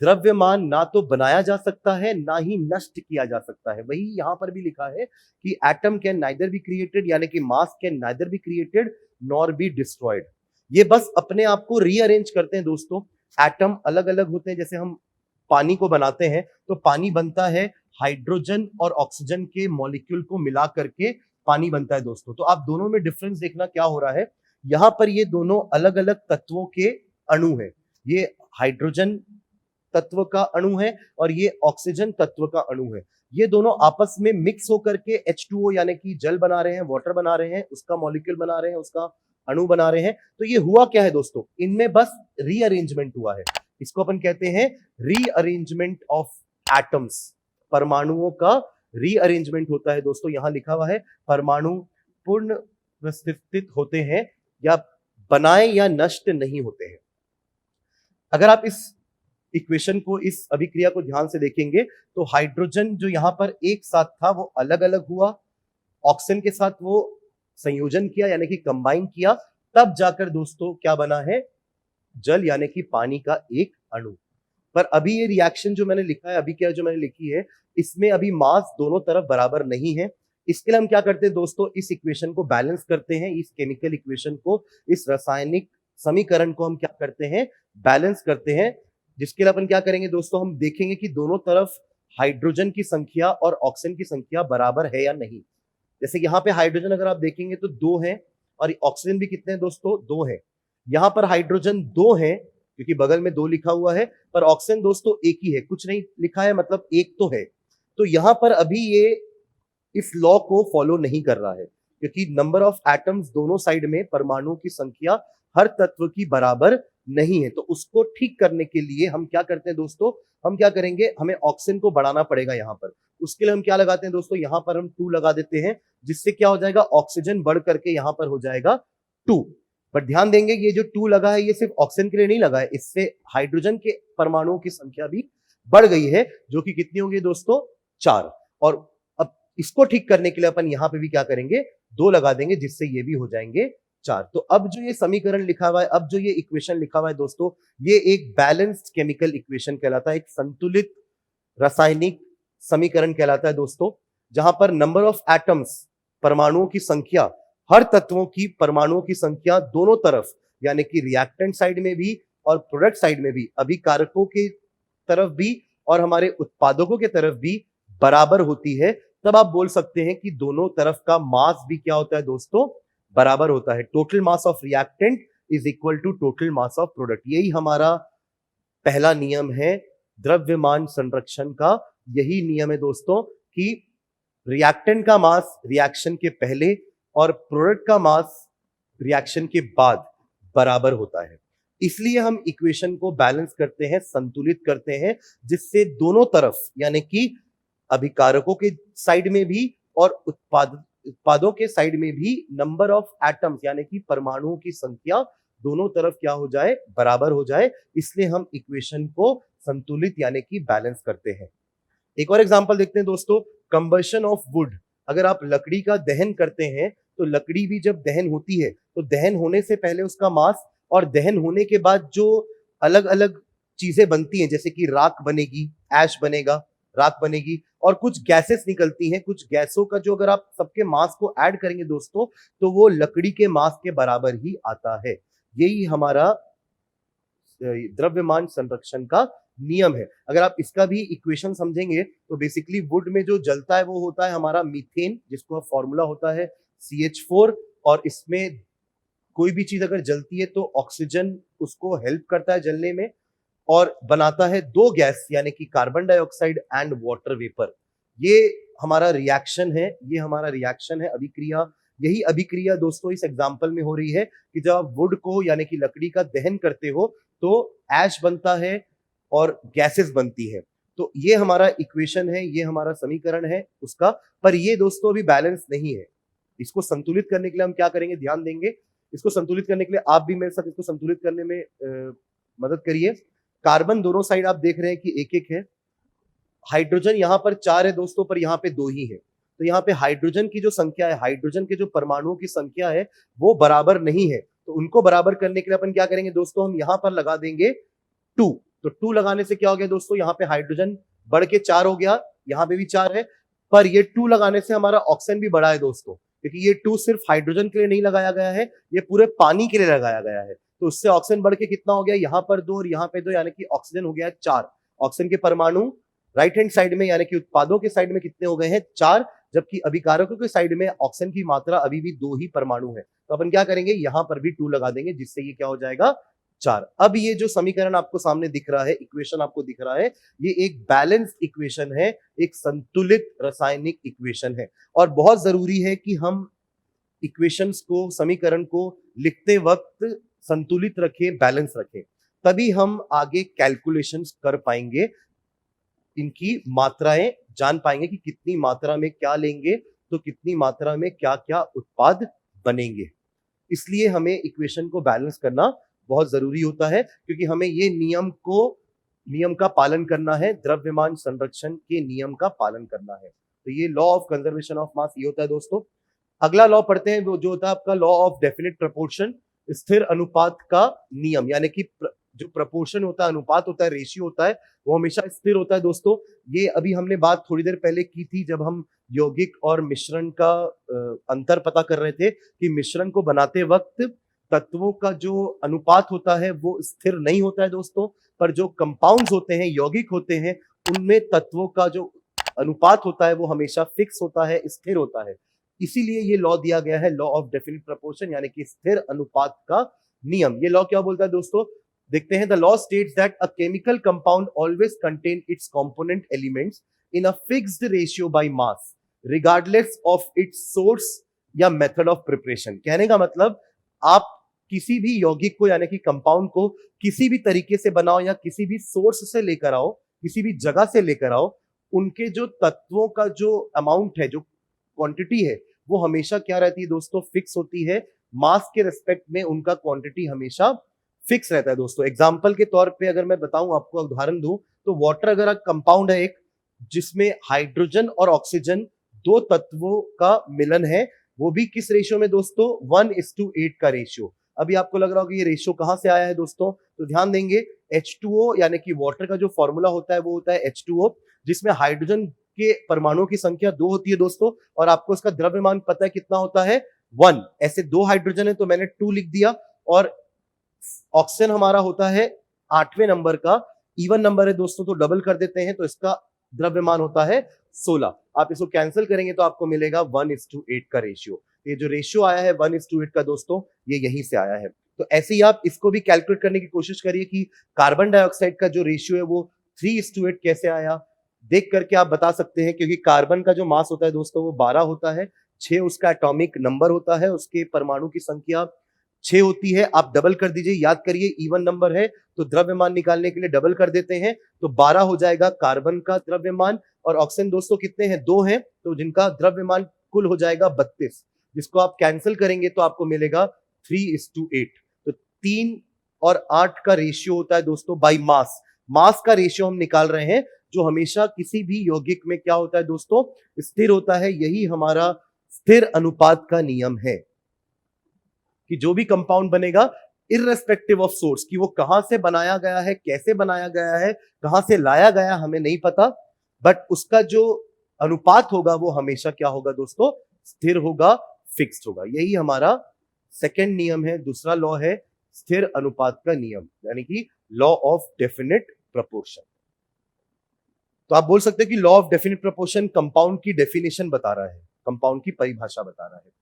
द्रव्यमान ना तो बनाया जा सकता है ना ही नष्ट किया जा सकता है। वही यहां पर भी लिखा है कि atom can neither be created, यानी कि mass can neither be created nor be destroyed. ये बस अपने आप को रीअरेंज करते हैं दोस्तों। एटम अलग अलग होते हैं, जैसे हम पानी को बनाते हैं तो पानी बनता है हाइड्रोजन और ऑक्सीजन के मॉलिक्यूल को मिला करके पानी बनता है दोस्तों। तो आप दोनों में डिफरेंस देखना क्या हो रहा है, यहां पर ये दोनों अलग अलग तत्वों के अणु है। ये हाइड्रोजन तत्व का अणु है और ये ऑक्सीजन तत्व का अणु है। ये दोनों आपस में मिक्स होकर के H2O यानी कि जल बना रहे हैं, वाटर बना रहे हैं, उसका मॉलिक्यूल बना रहे हैं, उसका अणु बना रहे हैं। तो ये हुआ क्या है दोस्तों, इनमें बस रीअरेंजमेंट हुआ है। इसको अपन कहते हैं रीअरेंजमेंट ऑफ एटम्स। परमाणुओं का रीअरेंजमेंट होता है दोस्तों। यहां लिखा हुआ है परमाणु पूर्ण व्यवस्थित होते हैं या बनाए या नष्ट नहीं होते हैं। अगर आप इस इक्वेशन को, इस अभिक्रिया को ध्यान से देखेंगे तो हाइड्रोजन जो यहां पर एक साथ था वो अलग अलग हुआ, ऑक्सीजन के साथ वो संयोजन किया यानी कि कंबाइन किया, तब जाकर दोस्तों क्या बना है, जल यानी कि पानी का एक अणु। पर अभी ये रिएक्शन जो मैंने लिखा है, अभिक्रिया जो मैंने लिखी है, इसमें अभी मास दोनों तरफ बराबर नहीं है। इसके लिए हम क्या करते हैं दोस्तों, इस इक्वेशन को बैलेंस करते हैं, इस केमिकल इक्वेशन को, इस रासायनिक समीकरण को हम क्या करते हैं, बैलेंस करते हैं। जिसके लिए अपन क्या करेंगे दोस्तों, हम देखेंगे कि दोनों तरफ हाइड्रोजन की संख्या और ऑक्सीजन की संख्या बराबर है या नहीं। जैसे यहाँ पे हाइड्रोजन अगर आप देखेंगे तो 2 है और ऑक्सीजन भी कितने हैं दोस्तों, 2 है। यहाँ पर हाइड्रोजन 2 है क्योंकि बगल में 2 लिखा हुआ है, पर ऑक्सीजन दोस्तों 1 ही है, कुछ नहीं लिखा है, मतलब 1 तो है। तो यहाँ पर अभी ये इस लॉ को फॉलो नहीं कर रहा है क्योंकि नंबर ऑफ एटम्स दोनों साइड में, परमाणुओं की संख्या हर तत्व की बराबर नहीं है। तो उसको ठीक करने के लिए हम क्या करते हैं दोस्तों, हम क्या करेंगे, हमें ऑक्सीजन को बढ़ाना पड़ेगा यहाँ पर। उसके लिए हम क्या लगाते हैं दोस्तों, यहाँ पर हम 2 लगा देते हैं, जिससे क्या हो जाएगा, ऑक्सीजन बढ़ करके यहाँ पर हो जाएगा 2। पर ध्यान देंगे ये जो 2 लगा है ये सिर्फ ऑक्सीजन के लिए नहीं लगा है, इससे हाइड्रोजन के परमाणुओं की संख्या भी बढ़ गई है, जो कि कितनी होगी दोस्तों, 4। और अब इसको ठीक करने के लिए अपन यहाँ पे भी क्या करेंगे, 2 लगा देंगे, जिससे ये भी हो जाएंगे 4। तो अब जो ये समीकरण लिखा हुआ है, अब जो ये इक्वेशन लिखा हुआ है दोस्तों, ये एक बैलेंस्ड केमिकल इक्वेशन कहलाता है, एक संतुलित रासायनिक समीकरण कहलाता है दोस्तों, जहां पर नंबर ऑफ एटम्स, परमाणुओं की संख्या, हर तत्वों की परमाणुओं की संख्या दोनों तरफ यानी कि रिएक्टेंट साइड में भी और प्रोडक्ट साइड में भी, अभिकारकों के तरफ भी और हमारे उत्पादकों के तरफ भी बराबर होती है। तब आप बोल सकते हैं कि दोनों तरफ का मास भी क्या होता है दोस्तों, बराबर होता है। Total mass of reactant is equal to total mass of product. यही हमारा पहला नियम है द्रव्यमान संरक्षण का। यही नियम है दोस्तों कि रिएक्टेंट का मास रिएक्शन के पहले और प्रोडक्ट का मास रिएक्शन के बाद बराबर होता है। इसलिए हम इक्वेशन को बैलेंस करते हैं, संतुलित करते हैं, जिससे दोनों तरफ यानी कि अभिकारकों के साइड में भी और उत्पादों के साइड में भी नंबर ऑफ एटम्स यानी कि परमाणुओं की संख्या दोनों तरफ क्या हो जाए, बराबर हो जाए। इसलिए हम इक्वेशन को संतुलित यानी कि बैलेंस करते हैं। एक और एग्जांपल देखते हैं दोस्तों, कंबशन ऑफ वुड। अगर आप लकड़ी का दहन करते हैं तो लकड़ी भी जब दहन होती है तो दहन होने से पहले उसका मास और दहन होने के बाद जो अलग अलग चीजें बनती हैं, जैसे कि राख बनेगी, ऐश बनेगा, राख बनेगी और कुछ गैसेस निकलती हैं। कुछ गैसों का जो अगर आप सबके मास को ऐड करेंगे दोस्तों तो वो लकड़ी के मास के बराबर ही आता है। यही हमारा द्रव्यमान संरक्षण का नियम है। अगर आप इसका भी इक्वेशन समझेंगे तो बेसिकली वुड में जो जलता है वो होता है हमारा मीथेन, जिसको फॉर्मूला होता है CH4, और इसमें कोई भी चीज अगर जलती है तो ऑक्सीजन उसको हेल्प करता है जलने में और बनाता है 2 गैस यानी कि carbon dioxide and water vapour. ये हमारा रिएक्शन है, ये हमारा रिएक्शन है, अभिक्रिया। यही अभिक्रिया दोस्तों इस एग्जांपल में हो रही है कि जब आप वुड को यानी कि लकड़ी का दहन करते हो तो ऐश बनता है और गैसेस बनती है। तो ये हमारा इक्वेशन है, ये हमारा समीकरण है उसका। पर ये दोस्तों अभी बैलेंस नहीं है। इसको संतुलित करने के लिए हम क्या करेंगे, ध्यान देंगे। इसको संतुलित करने के लिए आप भी मेरे साथ इसको संतुलित करने में मदद करिए। कार्बन दोनों साइड आप देख रहे हैं कि 1-1 है। हाइड्रोजन यहाँ पर 4 है दोस्तों, पर यहाँ पे 2 ही है। तो यहाँ पे हाइड्रोजन की जो संख्या है, हाइड्रोजन के जो परमाणुओं की संख्या है वो बराबर नहीं है। तो उनको बराबर करने के लिए अपन क्या करेंगे दोस्तों, हम यहां पर लगा देंगे 2। तो 2 लगाने से क्या हो गया दोस्तों, यहाँ पे हाइड्रोजन बढ़ के 4 हो गया, यहाँ पे भी 4 है, पर ये 2 लगाने से हमारा ऑक्सीजन भी बढ़ा है दोस्तों, क्योंकि ये 2 सिर्फ हाइड्रोजन के लिए नहीं लगाया गया है, ये पूरे पानी के लिए लगाया गया है। तो उससे ऑक्सीजन बढ़ के कितना हो गया, यहाँ पर 2 और यहाँ पे 2, यानी कि ऑक्सीजन हो गया 4। ऑक्सीजन के परमाणु राइट हैंड साइड में यानी कि उत्पादों के साइड में कितने हो गए हैं, 4, जबकि अभिकारकों के साइड में ऑक्सीजन की मात्रा अभी भी 2 ही परमाणु है। तो अपन क्या करेंगे, यहां पर भी 2 लगा देंगे, जिससे ये क्या हो जाएगा, 4। अब ये जो समीकरण आपको सामने दिख रहा है, इक्वेशन आपको दिख रहा है, ये एक बैलेंस इक्वेशन है, एक संतुलित रासायनिक इक्वेशन है। और बहुत जरूरी है कि हम इक्वेशंस को, समीकरण को लिखते वक्त संतुलित रखें, बैलेंस रखें, तभी हम आगे कैलकुलेशंस कर पाएंगे, इनकी मात्राएं जान पाएंगे कि कितनी मात्रा में क्या लेंगे तो कितनी मात्रा में क्या क्या उत्पाद बनेंगे। इसलिए हमें इक्वेशन को बैलेंस करना बहुत जरूरी होता है, क्योंकि हमें ये नियम का पालन करना है, द्रव्यमान संरक्षण के नियम का पालन करना है। तो ये लॉ ऑफ कंजर्वेशन ऑफ मास ये होता है दोस्तों। अगला लॉ पढ़ते हैं, वो जो होता है आपका लॉ ऑफ डेफिनेट प्रपोर्शन, स्थिर अनुपात का नियम, यानी कि जो प्रपोर्शन होता है, अनुपात होता है, रेशियो होता है, वो हमेशा स्थिर होता है दोस्तों। ये अभी हमने बात थोड़ी देर पहले की थी, जब हम यौगिक और मिश्रण का अंतर पता कर रहे थे, कि मिश्रण को बनाते वक्त तत्वों का जो अनुपात होता है वो स्थिर नहीं होता है दोस्तों, पर जो कंपाउंड्स होते हैं, यौगिक होते हैं, उनमें तत्वों का जो अनुपात होता है वो हमेशा फिक्स होता है, स्थिर होता है। इसीलिए ये लॉ दिया गया है, लॉ ऑफ डेफिनिट प्रपोर्शन, यानी कि स्थिर अनुपात का नियम। ये लॉ क्या बोलता है दोस्तों, देखते हैं। The law states that a chemical compound always contain it's component elements in a fixed ratio by mass regardless of its source या मेथड ऑफ प्रिपरेशन। कहने का मतलब, आप किसी भी यौगिक को यानी कि कंपाउंड को किसी भी तरीके से बनाओ या किसी भी सोर्स से लेकर आओ, किसी भी जगह से लेकर आओ, उनके जो तत्वों का जो अमाउंट है, जो क्वांटिटी है, वो हमेशा क्या रहती है दोस्तों, फिक्स होती है। मास के रिस्पेक्ट में उनका क्वांटिटी हमेशा फिक्स रहता है दोस्तों। एग्जांपल के तौर पे अगर मैं बताऊं, आपको उदाहरण दूं, तो वाटर अगर कंपाउंड है एक, जिसमें हाइड्रोजन और ऑक्सीजन 2 तत्वों का मिलन है, वो भी किस रेशियो में दोस्तों, 1:8 का रेशियो। अभी आपको लग रहा होगा ये रेशियो कहां से आया है दोस्तों, तो ध्यान देंगे, H2O यानी कि वाटर का जो फॉर्मूला होता है वो होता है H2O, जिसमें हाइड्रोजन के परमाणुओं की संख्या 2 होती है दोस्तों, और आपको इसका द्रव्यमान पता है कितना होता है, 1। ऐसे 2 हाइड्रोजन है तो मैंने 2 लिख दिया, और ऑक्सीजन हमारा होता है 8वें नंबर का, इवन नंबर है दोस्तों, तो डबल कर देते हैं, तो इसका द्रव्यमान होता है 16। आप इसको कैंसिल करेंगे तो आपको मिलेगा 1:8 का रेशियो। ये जो रेशियो आया है 1:8 का दोस्तों, ये यहीं से आया है। तो ऐसे ही आप इसको भी कैलकुलेट करने की कोशिश करिए कि कार्बन डाइऑक्साइड का जो रेशियो है वो 3:8 कैसे आया, देख करके आप बता सकते हैं, क्योंकि कार्बन का जो मास होता है दोस्तों वो 12 होता है, 6 उसका एटॉमिक नंबर होता है, उसके परमाणु की संख्या 6 होती है। आप डबल कर दीजिए, याद करिए इवन नंबर है तो द्रव्यमान निकालने के लिए डबल कर देते हैं, तो 12 हो जाएगा कार्बन का द्रव्यमान, और ऑक्सीजन दोस्तों कितने हैं, 2 हैं, तो जिनका द्रव्यमान कुल हो जाएगा 32, जिसको आप कैंसिल करेंगे तो आपको मिलेगा 3:8। तो 3 और 8 का रेशियो होता है दोस्तों बाई मास। मास का रेशियो हम निकाल रहे हैं, जो हमेशा किसी भी यौगिक में क्या होता है दोस्तों, स्थिर होता है। यही हमारा स्थिर अनुपात का नियम है, कि जो भी कंपाउंड बनेगा, इररेस्पेक्टिव ऑफ सोर्स, कि वो कहां से बनाया गया है, कैसे बनाया गया है, कहां से लाया गया हमें नहीं पता, बट उसका जो अनुपात होगा वो हमेशा क्या होगा दोस्तों, स्थिर होगा, फिक्स्ड होगा। यही हमारा सेकंड नियम है, दूसरा लॉ है स्थिर अनुपात का नियम, यानी कि लॉ ऑफ डेफिनेट प्रपोर्शन। तो आप बोल सकते हैं कि law of definite proportion compound की डेफिनेशन बता रहा है, कंपाउंड की परिभाषा बता रहा है।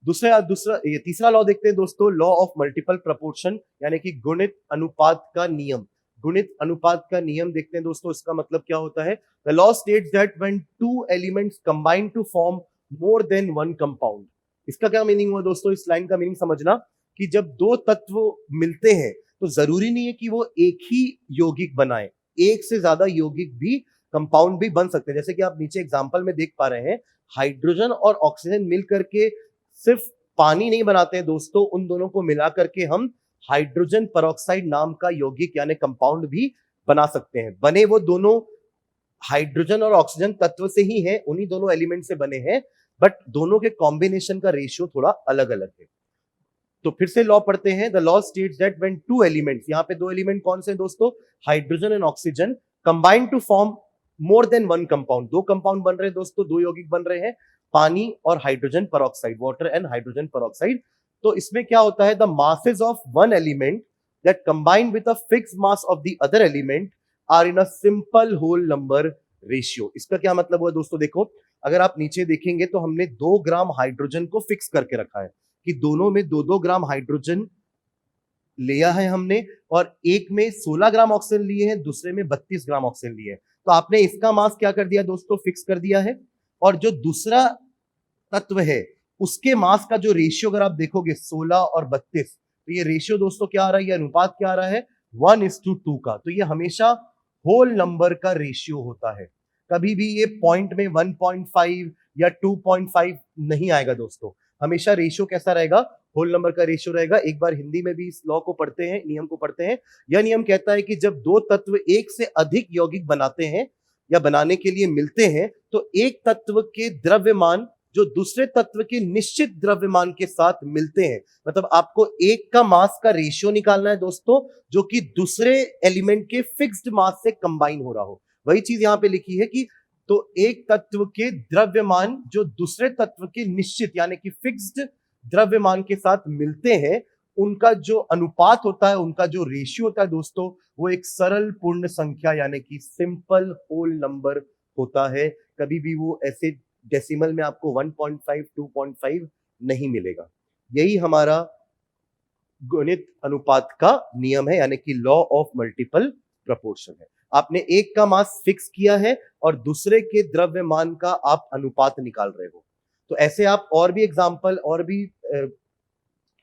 ये तीसरा लॉ देखते हैं दोस्तों, लॉ ऑफ मल्टीपल प्रपोर्शन, यानी कि गुणित अनुपात का नियम। गुणित अनुपात का नियम देखते हैं दोस्तों, इसका मतलब क्या होता है, the law states that when 2 elements combine to form more than 1 compound. इसका क्या मीनिंग हुआ दोस्तों, इस लाइन का मीनिंग समझना, कि जब 2 तत्व मिलते हैं तो जरूरी नहीं है कि वो एक ही यौगिक बनाए, एक से ज्यादा यौगिक भी, कंपाउंड भी बन सकते हैं। जैसे कि आप नीचे एग्जांपल में देख पा रहे हैं, हाइड्रोजन और ऑक्सीजन मिल करके सिर्फ पानी नहीं बनाते हैं दोस्तों, उन दोनों को मिला करके हम हाइड्रोजन परऑक्साइड नाम का यौगिक यानी कंपाउंड भी बना सकते हैं। बने वो दोनों हाइड्रोजन और ऑक्सीजन तत्व से ही हैं, उन्हीं दोनों एलिमेंट से बने हैं, बट दोनों के कॉम्बिनेशन का रेशियो थोड़ा अलग अलग है। तो फिर से लॉ पढ़ते हैं। The law states that when two elements, यहां पे दो एलिमेंट कौन से हैं दोस्तों, hydrogen and oxygen, combine to form more than one compound, दो कंपाउंड बन रहे हैं दोस्तों, दो यौगिक बन रहे हैं, पानी और hydrogen peroxide, water and hydrogen peroxide. तो इसमें क्या होता है, the masses of one element that combine with a fixed mass of the other element are in a simple whole number ratio. इसका क्या मतलब हुआ दोस्तों, देखो अगर आप नीचे देखेंगे तो हमने 2 ग्राम हाइड्रोजन को फिक्स करके रखा है कि दोनों में 2-2 ग्राम हाइड्रोजन लिया है हमने, और एक में 16 ग्राम ऑक्सीजन लिए हैं, दूसरे में 32 ग्राम ऑक्सीजन लिए हैं। तो आपने इसका मास क्या कर दिया दोस्तों, फिक्स कर दिया है। और जो दूसरा तत्व है उसके मास का जो रेशियो अगर आप देखोगे 16 और 32, तो ये रेशियो दोस्तों क्या आ रहा है, ये अनुपात क्या आ रहा है, 1:2 का। तो ये हमेशा होल नंबर का रेशियो होता है, कभी भी ये पॉइंट में 1.5 या 2.5 नहीं आएगा दोस्तों, हमेशा रेशियो कैसा रहेगा, होल नंबर का रेशियो रहेगा। एक बार हिंदी में भी इस लॉ को पढ़ते हैं, नियम को पढ़ते हैं। यह नियम कहता है कि जब दो तत्व एक से अधिक यौगिक बनाते हैं या बनाने के लिए मिलते हैं, तो एक तत्व के द्रव्यमान जो दूसरे तत्व के निश्चित द्रव्यमान के साथ मिलते हैं, मतलब आपको एक का मास का रेशियो निकालना है दोस्तों, जो कि दूसरे एलिमेंट के फिक्स्ड मास से कंबाइन हो रहा हो। वही चीज यहां पे लिखी है कि तो एक तत्व के द्रव्यमान जो दूसरे तत्व के निश्चित यानी कि फिक्स्ड द्रव्यमान के साथ मिलते हैं, उनका जो अनुपात होता है, उनका जो रेशियो होता है दोस्तों, वो एक सरल पूर्ण संख्या यानी कि सिंपल होल नंबर होता है। कभी भी वो ऐसे डेसिमल में आपको 1.5 2.5 नहीं मिलेगा। यही हमारा गणित अनुपात का नियम है, यानी कि लॉ ऑफ मल्टीपल प्रोपोर्शन है। आपने एक का मास फिक्स किया है और दूसरे के द्रव्यमान का आप अनुपात निकाल रहे हो। तो ऐसे आप और भी एग्जांपल और भी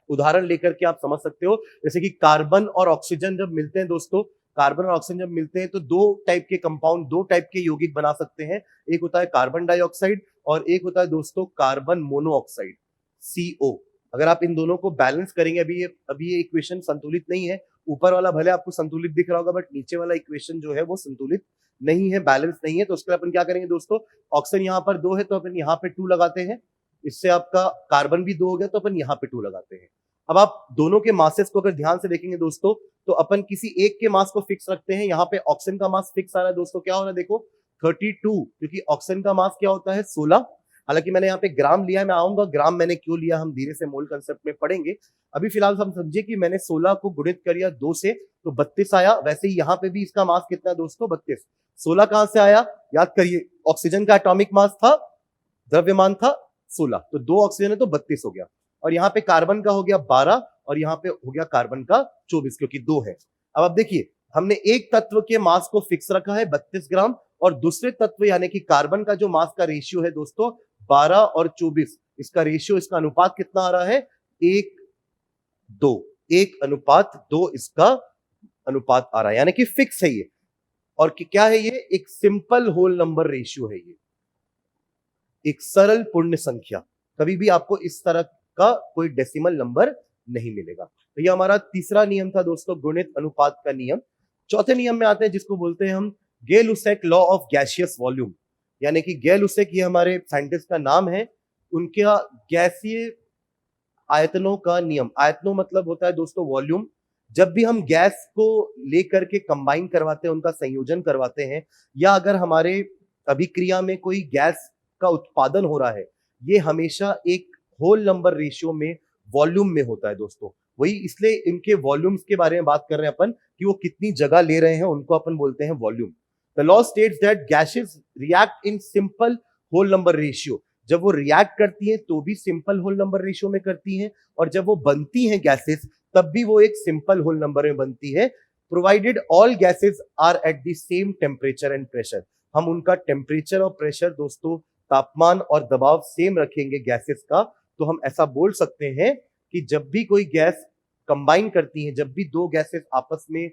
उदाहरण लेकर के आप समझ सकते हो, जैसे कि कार्बन और ऑक्सीजन जब मिलते हैं दोस्तों, कार्बन और ऑक्सीजन जब मिलते हैं तो दो टाइप के कंपाउंड, दो टाइप के यौगिक बना सकते हैं। एक होता है कार्बन डाइऑक्साइड और एक होता है दोस्तों कार्बन मोनोऑक्साइड, CO। अगर आप इन दोनों को बैलेंस करेंगे, अभी ये इक्वेशन संतुलित नहीं है, ऊपर वाला भले आपको संतुलित दिख रहा होगा बट नीचे वाला इक्वेशन जो है वो संतुलित नहीं है, बैलेंस नहीं है। तो उसके लिए अपन क्या करेंगे दोस्तों, ऑक्सीजन यहाँ पर 2 है तो अपन यहाँ पे 2 लगाते हैं, इससे आपका कार्बन भी 2 हो गया तो अपन यहाँ पे 2 लगाते हैं। अब आप दोनों के मासेस को अगर ध्यान से देखेंगे दोस्तों, तो अपन किसी एक के मास को फिक्स रखते हैं। यहाँ पे ऑक्सीजन का मास फिक्स आ रहा है दोस्तों, क्या हो रहा है देखो 32, क्योंकि ऑक्सीजन का मास क्या होता है 16। हालांकि मैंने यहाँ पे ग्राम लिया है, मैं आऊंगा ग्राम मैंने क्यों लिया, हम धीरे से मोल कंसेप्ट में पढ़ेंगे। अभी फिलहाल हम समझिए कि मैंने 16 को गुणित कर दिया 2 से तो 32 आया। वैसे ही यहाँ पे भी इसका मास कितना है दोस्तों, 32। 16 कहां से आया, याद करिए, ऑक्सीजन का एटॉमिक मास था, द्रव्यमान था 16, तो 2 ऑक्सीजन है तो 32 हो गया। और यहाँ पे कार्बन का हो गया 12 और यहाँ पे हो गया कार्बन का 24, क्योंकि 2 है। अब आप देखिए, हमने एक तत्व के मास को फिक्स रखा है 32 ग्राम, और दूसरे तत्व यानी कि कार्बन का जो मास का रेशियो है दोस्तों 12 और 24, इसका रेशियो, इसका अनुपात कितना आ रहा है, 1:2, 1:2 इसका अनुपात आ रहा है, यानी कि फिक्स है ये। और क्या है ये, एक सिंपल होल नंबर रेशियो है, ये एक सरल पूर्ण संख्या, कभी भी आपको इस तरह का कोई डेसिमल नंबर नहीं मिलेगा। तो ये हमारा तीसरा नियम था दोस्तों, गुणित अनुपात का नियम। चौथे नियम में आते हैं जिसको बोलते हैं हम गेल-लुसैक लॉ ऑफ गैसियस वॉल्यूम, यानी कि गेल-लुसैक ये हमारे साइंटिस्ट का नाम है, उनका गैसीय आयतनों का नियम। आयतनों मतलब होता है दोस्तों वॉल्यूम। जब भी हम गैस को लेकर के कंबाइन करवाते हैं, उनका संयोजन करवाते हैं, या अगर हमारे अभिक्रिया में कोई गैस का उत्पादन हो रहा है, ये हमेशा एक होल नंबर रेशियो में वॉल्यूम में होता है दोस्तों। वही इसलिए इनके वॉल्यूम्स के बारे में बात कर रहे हैं अपन कि वो कितनी जगह ले रहे हैं, उनको अपन बोलते हैं volume. The law states that gases react in simple whole number ratio. जब वो रिएक्ट करती हैं तो भी सिंपल होल नंबर रेशियो में करती हैं, और जब वो बनती हैं गैसेस तब भी वो एक सिंपल होल नंबर में बनती है, provided all gases are at the same temperature and pressure. हम उनका टेम्परेचर और प्रेशर दोस्तों, तापमान और दबाव सेम रखेंगे गैसेस का, तो हम ऐसा बोल सकते हैं कि जब भी कोई गैस कंबाइन करती है, जब भी दो गैसेस आपस में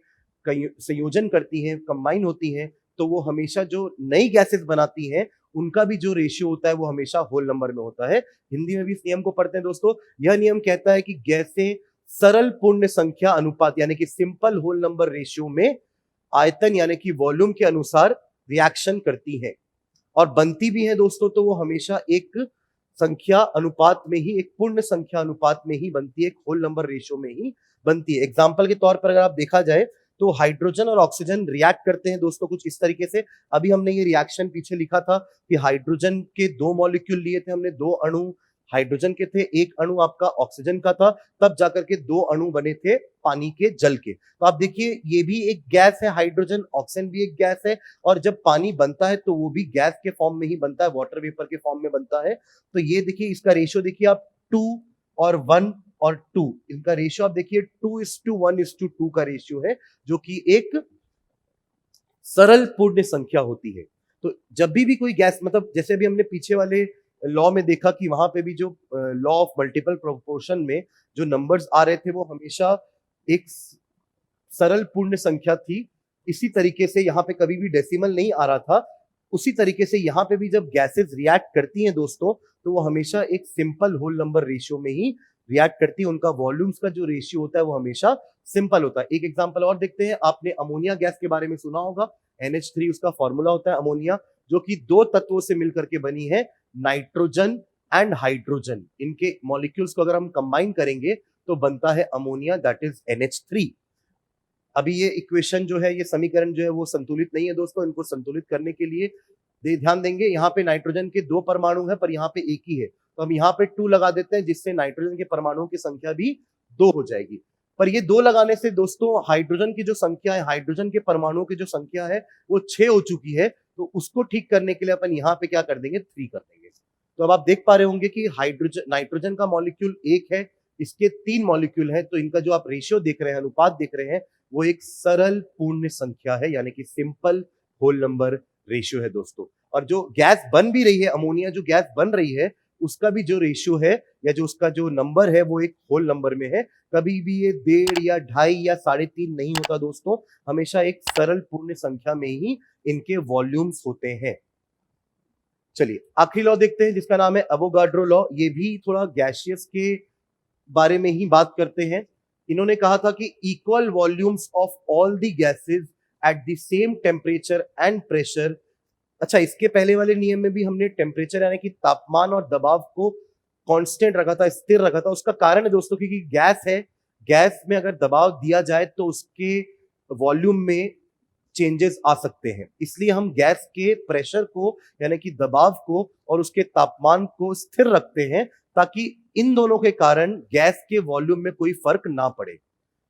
संयोजन करती हैं, कंबाइन होती हैं, तो वो हमेशा जो नई गैसेस बनाती हैं उनका भी जो रेशियो होता है वो हमेशा होल नंबर में होता है। हिंदी में भी इस नियम को पढ़ते हैं दोस्तों। यह नियम कहता है कि गैसें सरल पूर्ण संख्या अनुपात यानी कि सिंपल होल नंबर रेशियो में आयतन यानी कि वॉल्यूम के अनुसार रिएक्शन करती हैं और बनती भी है दोस्तों, तो वो हमेशा एक संख्या अनुपात में ही, एक पूर्ण संख्या अनुपात में ही बनती है, एक होल नंबर रेशियो में ही बनती है। एग्जाम्पल के तौर पर अगर आप देखा जाए तो हाइड्रोजन और ऑक्सीजन रिएक्ट करते हैं दोस्तों कुछ इस तरीके से। अभी हमने ये रिएक्शन पीछे लिखा था कि हाइड्रोजन के 2 मॉलिक्यूल लिए थे हमने, 2 अणु हाइड्रोजन के थे, 1 अणु आपका ऑक्सीजन का था, तब जाकर के 2 अणु बने थे पानी के, जल के। तो आप देखिए ये भी एक गैस है, हाइड्रोजन, ऑक्सीजन भी एक गैस है, और जब पानी बनता है तो वो भी गैस के फॉर्म में ही बनता है, वाटर वेपर के फॉर्म में बनता है। तो ये देखिए इसका रेशियो देखिए आप 2 और 1 और 2, इनका रेशियो आप देखिए 2:1:2 का रेशियो है, जो कि एक सरल पूर्ण संख्या होती है। तो जब भी कोई गैस, मतलब जैसे भी हमने पीछे वाले लॉ में देखा कि वहां पे भी जो लॉ ऑफ मल्टीपल प्रोपोर्शन में जो नंबर्स आ रहे थे वो हमेशा एक सरल पूर्ण संख्या थी। इसी तरीके से यहाँ पे कभी भी डेसिमल नहीं आ रहा था। उसी तरीके से यहाँ पे भी जब गैसेस रिएक्ट करती हैं दोस्तों, तो वो हमेशा एक सिंपल होल नंबर रेशियो में ही रिएक्ट करती है। उनका वॉल्यूम्स का जो रेशियो होता है वो हमेशा सिंपल होता है। एक एग्जांपल और देखते हैं। आपने अमोनिया गैस के बारे में सुना होगा, NH3 उसका फॉर्मूला होता है अमोनिया, जो कि 2 तत्वों से मिलकर के बनी है, नाइट्रोजन एंड हाइड्रोजन। इनके मॉलिक्यूल्स को अगर हम कंबाइन करेंगे तो बनता है अमोनिया, दैट इज NH3। अभी ये इक्वेशन जो है, ये समीकरण जो है वो संतुलित नहीं है दोस्तों। इनको संतुलित करने के लिए ध्यान देंगे, यहाँ पे नाइट्रोजन के 2 परमाणु है पर यहाँ पे एक ही है, तो हम यहाँ पे 2 लगा देते हैं, जिससे नाइट्रोजन के परमाणुओं की संख्या भी 2 हो जाएगी। पर ये 2 लगाने से दोस्तों हाइड्रोजन की जो संख्या है, हाइड्रोजन के परमाणुओं की जो संख्या है वो 6 हो चुकी है। तो उसको ठीक करने के लिए अपन यहाँ पे क्या कर देंगे, 3 कर देंगे। तो अब आप देख पा रहे होंगे कि नाइट्रोजन का मॉलिक्यूल 1 है, इसके 3 मॉलिक्यूल है, तो इनका जो आप रेशियो देख रहे हैं, अनुपात देख रहे हैं, वो एक सरल पूर्ण संख्या है, यानी कि सिंपल होल नंबर रेशियो है दोस्तों। और जो गैस बन भी रही है, अमोनिया जो गैस बन रही है, उसका भी जो रेशियो है या जो उसका जो नंबर है वो एक होल नंबर में है। कभी भी ये 1.5 या 2.5 या 3.5 नहीं होता दोस्तों, हमेशा एक सरल पूर्ण संख्या में ही इनके वॉल्यूम्स होते हैं। चलिए आखिरी लॉ देखते हैं, जिसका नाम है एवोगाड्रो लॉ। ये भी थोड़ा गैसियस के बारे में ही बात करते हैं। इन्होंने कहा था कि equal volumes of all the gases at the same temperature and pressure. अच्छा, इसके पहले वाले नियम में भी हमने टेम्परेचर यानी कि तापमान और दबाव को कांस्टेंट रखा था, स्थिर रखा था। उसका कारण है दोस्तों क्योंकि गैस है, गैस में अगर दबाव दिया जाए तो उसके वॉल्यूम में चेंजेस आ सकते हैं, इसलिए हम गैस के प्रेशर को यानी कि दबाव को और उसके तापमान को स्थिर रखते हैं, ताकि इन दोनों के कारण गैस के वॉल्यूम में कोई फर्क ना पड़े।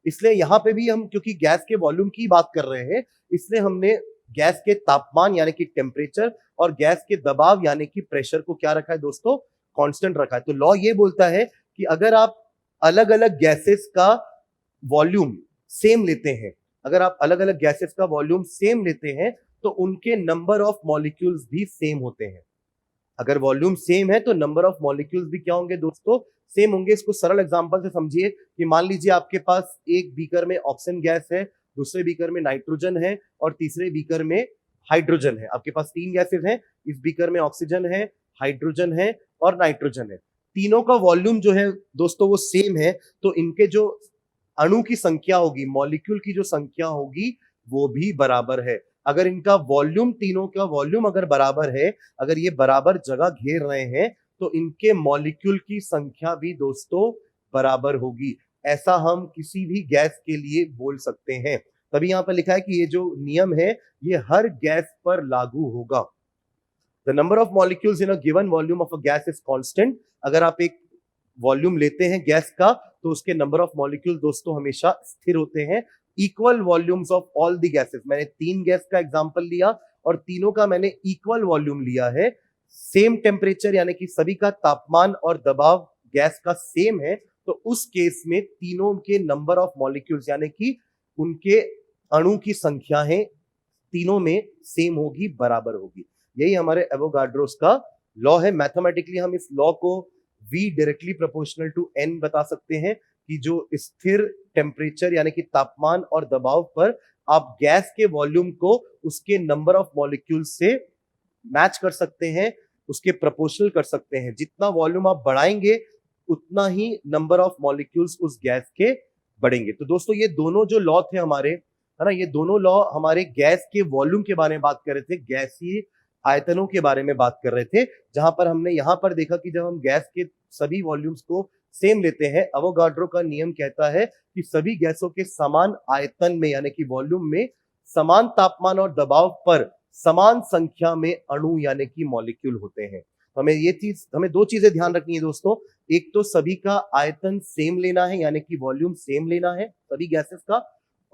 इसलिए यहाँ पे भी हम, क्योंकि गैस के वॉल्यूम की बात कर रहे हैं, इसलिए हमने गैस के तापमान यानी कि टेम्परेचर और गैस के दबाव यानी कि प्रेशर को क्या रखा है दोस्तों, कांस्टेंट रखा है। तो लॉ ये बोलता है कि अगर आप अलग अलग गैसेस का वॉल्यूम सेम लेते हैं, अगर आप अलग अलग गैसेस का वॉल्यूम सेम लेते हैं तो उनके नंबर ऑफ मॉलिक्यूल्स भी सेम होते हैं। अगर वॉल्यूम सेम है तो नंबर ऑफ मॉलिक्यूल्स भी क्या होंगे दोस्तों, सेम होंगे। इसको सरल एग्जांपल से समझिए कि मान लीजिए आपके पास एक बीकर में ऑक्सीजन गैस है, दूसरे बीकर में नाइट्रोजन है और तीसरे बीकर में हाइड्रोजन है। आपके पास 3 गैसेस हैं, इस बीकर में ऑक्सीजन है, हाइड्रोजन है और नाइट्रोजन है। तीनों का वॉल्यूम जो है दोस्तों वो सेम है, तो इनके जो अणु की संख्या होगी, मॉलिक्यूल की जो संख्या होगी वो भी बराबर है। अगर इनका वॉल्यूम, तीनों का वॉल्यूम अगर बराबर है, अगर ये बराबर जगह घेर रहे हैं, तो इनके मॉलिक्यूल की संख्या भी दोस्तों बराबर होगी। ऐसा हम किसी भी गैस के लिए बोल सकते हैं। तभी यहां पर लिखा है कि ये जो नियम है ये हर गैस पर लागू होगा। The number of molecules in a given volume of a gas is constant. अगर आप एक वॉल्यूम लेते हैं गैस का तो उसके नंबर ऑफ मॉलिक्यूल दोस्तों हमेशा स्थिर होते हैं। Equal volumes of all the gases, मैंने 3 गैस का एग्जांपल लिया और तीनों का मैंने इक्वल वॉल्यूम लिया है। सेम टेम्परेचर यानी कि सभी का तापमान और दबाव गैस का सेम है, तो उस केस में तीनों के नंबर ऑफ मॉलिक्यूल्स यानी कि उनके अणु की संख्या है तीनों में सेम होगी, बराबर होगी। यही हमारे एवोगाड्रोस का लॉ है। मैथमेटिकली हम इस लॉ को V directly proportional to N बता सकते हैं कि जो स्थिर टेम्परेचर यानी कि तापमान और दबाव पर आप गैस के वॉल्यूम को उसके नंबर ऑफ मॉलिक्यूल से मैच कर सकते हैं, उसके प्रोपोर्शनल कर सकते हैं। जितना वॉल्यूम आप बढ़ाएंगे उतना ही नंबर ऑफ मॉलिक्यूल्स उस गैस के बढ़ेंगे। तो दोस्तों ये दोनों जो लॉ थे हमारे, है ना, ये दोनों लॉ हमारे गैस के वॉल्यूम के बारे में बात कर रहे थे, गैसीय आयतनों के बारे में बात कर रहे थे, जहां पर हमने यहां पर देखा कि जब हम गैस के सभी वॉल्यूम्स को सेम लेते हैं, एवोगाड्रो का नियम कहता है कि सभी गैसों के समान आयतन में यानी कि वॉल्यूम में समान तापमान और दबाव पर समान संख्या में अणु यानी कि मॉलिक्यूल होते हैं। हमें दो चीजें ध्यान रखनी है दोस्तों। एक तो सभी का आयतन सेम लेना है यानी कि वॉल्यूम सेम लेना है सभी गैसेस का,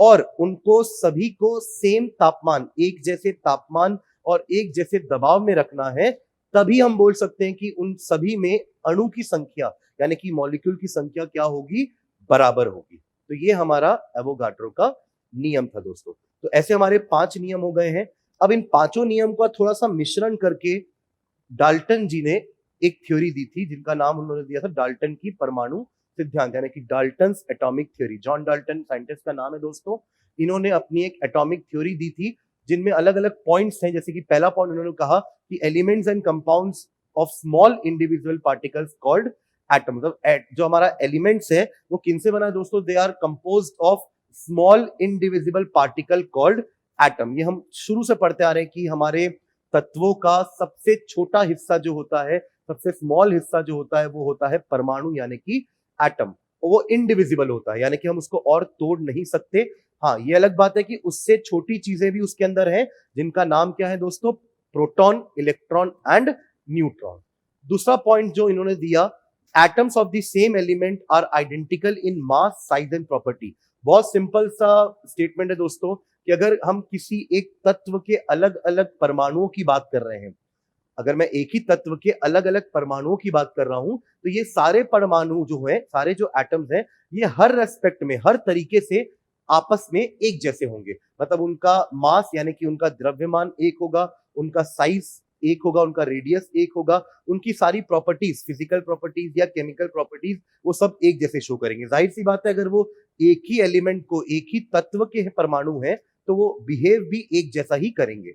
और उनको सभी को सेम तापमान, एक जैसे तापमान और एक जैसे दबाव में रखना है। तभी हम बोल सकते हैं कि उन सभी में अणु की संख्या यानी कि मॉलिक्यूल की संख्या क्या होगी, बराबर होगी। तो ये हमारा एवोगाड्रो का नियम था दोस्तों। तो ऐसे हमारे 5 नियम हो गए हैं। अब इन पांचों नियम का थोड़ा सा मिश्रण करके डाल्टन जी ने एक थ्योरी दी थी, जिनका नाम उन्होंने दिया था डाल्टन की परमाणु सिद्धांत यानी कि Dalton's atomic theory. John Dalton scientist का नाम है दोस्तों। इन्होंने अपनी एक एटॉमिक थ्योरी दी थी जिनमें अलग अलग पॉइंट्स हैं। जैसे कि पहला पॉइंट उन्होंने कहा कि elements and compounds of small individual particles called atom. मतलब जो हमारा एलिमेंट्स है वो किनसे बना है दोस्तों, they are composed of small indivisible particle called atom. ये हम शुरू से पढ़ते आ रहे हैं कि हमारे तत्वों का सबसे छोटा हिस्सा जो होता है, सबसे स्मॉल हिस्सा जो होता है, वो होता है परमाणु यानी कि एटम। वो इनडिविजिबल होता है यानी कि हम उसको और तोड़ नहीं सकते। हाँ, ये अलग बात है कि उससे छोटी चीजें भी उसके अंदर हैं, जिनका नाम क्या है दोस्तों, प्रोटॉन, इलेक्ट्रॉन एंड न्यूट्रॉन। दूसरा पॉइंट जो इन्होंने दिया, atoms of the same element are identical in mass, size and property. बहुत सिंपल सा स्टेटमेंट है दोस्तों कि अगर हम किसी एक तत्व के अलग अलग परमाणुओं की बात कर रहे हैं, अगर मैं एक ही तत्व के अलग अलग परमाणुओं की बात कर रहा हूं, तो ये सारे परमाणु जो है, सारे जो एटम्स हैं, ये हर रेस्पेक्ट में, हर तरीके से आपस में एक जैसे होंगे। मतलब उनका मास यानी कि उनका द्रव्यमान एक होगा, उनका साइज एक होगा, उनका रेडियस एक होगा, उनकी सारी प्रॉपर्टीज, फिजिकल प्रॉपर्टीज या केमिकल प्रॉपर्टीज, वो सब एक जैसे शो करेंगे। जाहिर सी बात है, अगर वो एक ही एलिमेंट को, एक ही तत्व के परमाणु है, तो वो बिहेव भी एक जैसा ही करेंगे।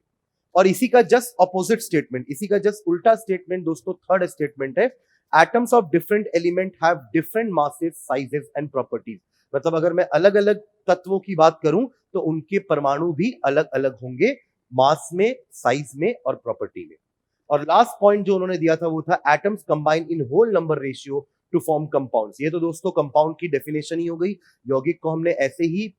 और इसी का जस्ट ऑपोजिट स्टेटमेंट, इसी का जस्ट उल्टा स्टेटमेंट दोस्तों थर्ड स्टेटमेंट है, atoms of different element have different masses, sizes and properties. मतलब अगर मैं अलग अलग तत्वों की बात करूं तो उनके परमाणु भी अलग अलग होंगे, मास में, साइज में और प्रॉपर्टी में। और लास्ट पॉइंट जो उन्होंने दिया था वो था atoms combine in whole number ratio to form compounds. ये तो दोस्तों कंपाउंड की डेफिनेशन ही हो गई। यौगिक को हमने ऐसे ही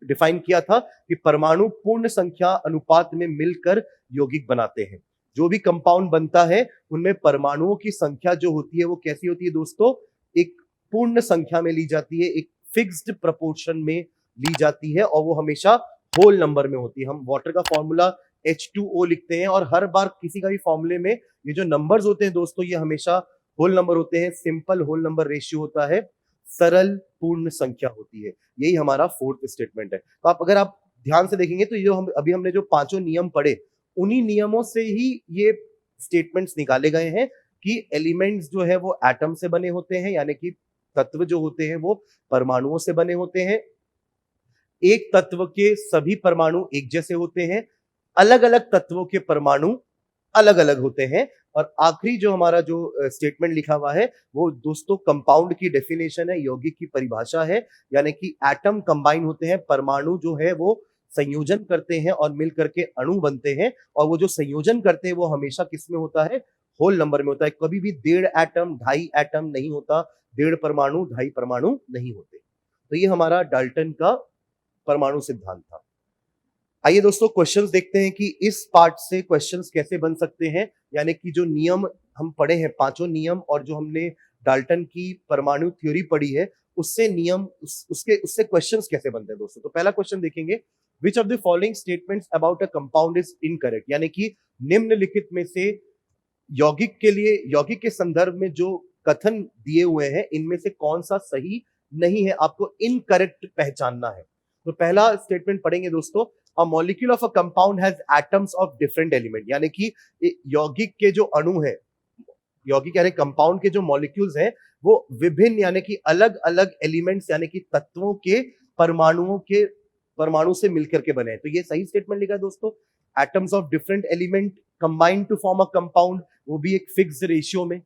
डिफाइन किया था कि परमाणु पूर्ण संख्या अनुपात में मिलकर यौगिक बनाते हैं। जो भी कंपाउंड बनता है उनमें परमाणुओं की संख्या जो होती है वो कैसी होती है दोस्तों, एक पूर्ण संख्या में ली जाती है, एक फिक्स्ड प्रपोर्शन में ली जाती है, और वो हमेशा होल नंबर में होती है। हम वाटर का फॉर्मूला H2O लिखते हैं और हर बार किसी का भी फॉर्मूले में ये जो नंबर्स होते हैं दोस्तों, ये हमेशा होल नंबर होते हैं। सिंपल होल नंबर रेशियो होता है, सरल पूर्ण संख्या होती है। यही हमारा फोर्थ स्टेटमेंट है। तो अगर आप ध्यान से देखेंगे तो ये हमने जो पांचों नियम पढ़े, उन्हीं नियमों से ही ये स्टेटमेंट्स निकाले गए हैं कि एलिमेंट्स जो है वो एटम से बने होते हैं, यानी कि तत्व जो होते हैं वो परमाणुओं से बने होते हैं। एक तत्व के सभी परमाणु एक जैसे होते हैं, अलग अलग तत्वों के परमाणु अलग अलग होते हैं। और आखिरी जो हमारा जो स्टेटमेंट लिखा हुआ है वो दोस्तों कंपाउंड की डेफिनेशन है, यौगिक की परिभाषा है, यानी कि एटम कंबाइन होते हैं, परमाणु जो है वो संयोजन करते हैं और मिल करके अणु बनते हैं। और वो जो संयोजन करते हैं वो हमेशा किस में होता है, होल नंबर में होता है। कभी भी 1.5 एटम 2.5 एटम नहीं होता, 1.5 परमाणु 2.5 परमाणु नहीं होते। तो ये हमारा डाल्टन का परमाणु सिद्धांत था। आइए दोस्तों क्वेश्चंस देखते हैं कि इस पार्ट से क्वेश्चंस कैसे बन सकते हैं, यानी कि जो नियम हम पढ़े हैं, पांचों नियम, और जो हमने डाल्टन की परमाणु थ्योरी पढ़ी है, उससे नियम उससे क्वेश्चंस कैसे बनते हैं दोस्तों। तो पहला क्वेश्चन देखेंगे, विच of the following statements about a compound is incorrect. यानी कि निम्नलिखित में से यौगिक के लिए, यौगिक के संदर्भ में जो कथन दिए हुए हैं, इनमें से कौन सा सही नहीं है, आपको इनकरेक्ट पहचानना है। तो पहला स्टेटमेंट पढ़ेंगे दोस्तों, a molecule of a compound has atoms of different element. यानी कि यौगिक के जो अणु है, यौगिक यानी कंपाउंड के जो मॉलिक्यूल्स हैं, वो विभिन्न यानी कि अलग अलग एलिमेंट्स यानी कि तत्वों के परमाणु से मिलकर के बने हैं। तो ये सही स्टेटमेंट लिखा है दोस्तों। Atoms of different element combine to form a compound, वो भी एक फिक्स्ड रेशियो में।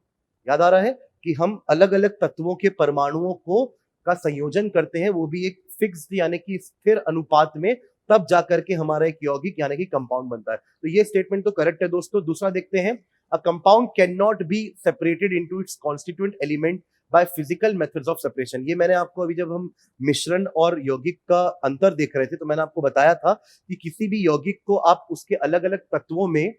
याद आ रहा है कि हम अलग अलग तत्वों के परमाणुओं को का संयोजन करते हैं, वो भी एक फिक्स्ड यानी कि स्थिर अनुपात में तब जाकर के हमारा एक यौगिक यानी कि कंपाउंड बनता है। तो ये स्टेटमेंट तो करेक्ट है दोस्तों। दूसरा देखते हैं, a compound can not be separated into its constituent element by physical methods of separation. ये मैंने आपको अभी जब हम मिश्रण और यौगिक का अंतर देख रहे थे तो मैंने आपको बताया था कि किसी भी यौगिक को आप उसके अलग अलग तत्वों में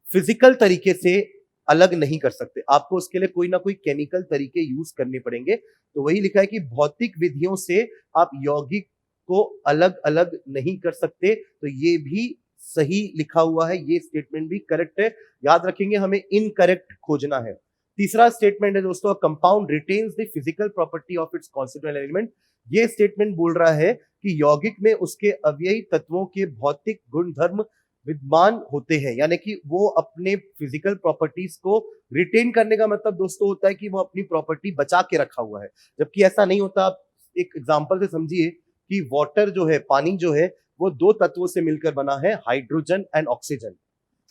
फिजिकल तरीके से अलग नहीं कर सकते, आपको उसके लिए कोई ना कोई केमिकल तरीके यूज करने पड़ेंगे। तो वही लिखा है कि भौतिक विधियों से आप यौगिक को अलग अलग नहीं कर सकते। तो ये भी सही लिखा हुआ है, ये स्टेटमेंट भी करेक्ट है। याद रखेंगे, हमें इनकरेक्ट खोजना है। तीसरा स्टेटमेंट है दोस्तों, compound retains the physical property of its constituent element. ये स्टेटमेंट बोल रहा है कि यौगिक में उसके अवयवी तत्वों के भौतिक गुणधर्म विद्यमान होते हैं, यानी कि वो अपने फिजिकल प्रॉपर्टीज को रिटेन करने का मतलब दोस्तों होता है कि वो अपनी प्रॉपर्टी बचा के रखा हुआ है, जबकि ऐसा नहीं होता। आप एक एग्जांपल से समझिए कि वाटर जो है, पानी जो है, वो दो तत्वों से मिलकर बना है, हाइड्रोजन एंड ऑक्सीजन।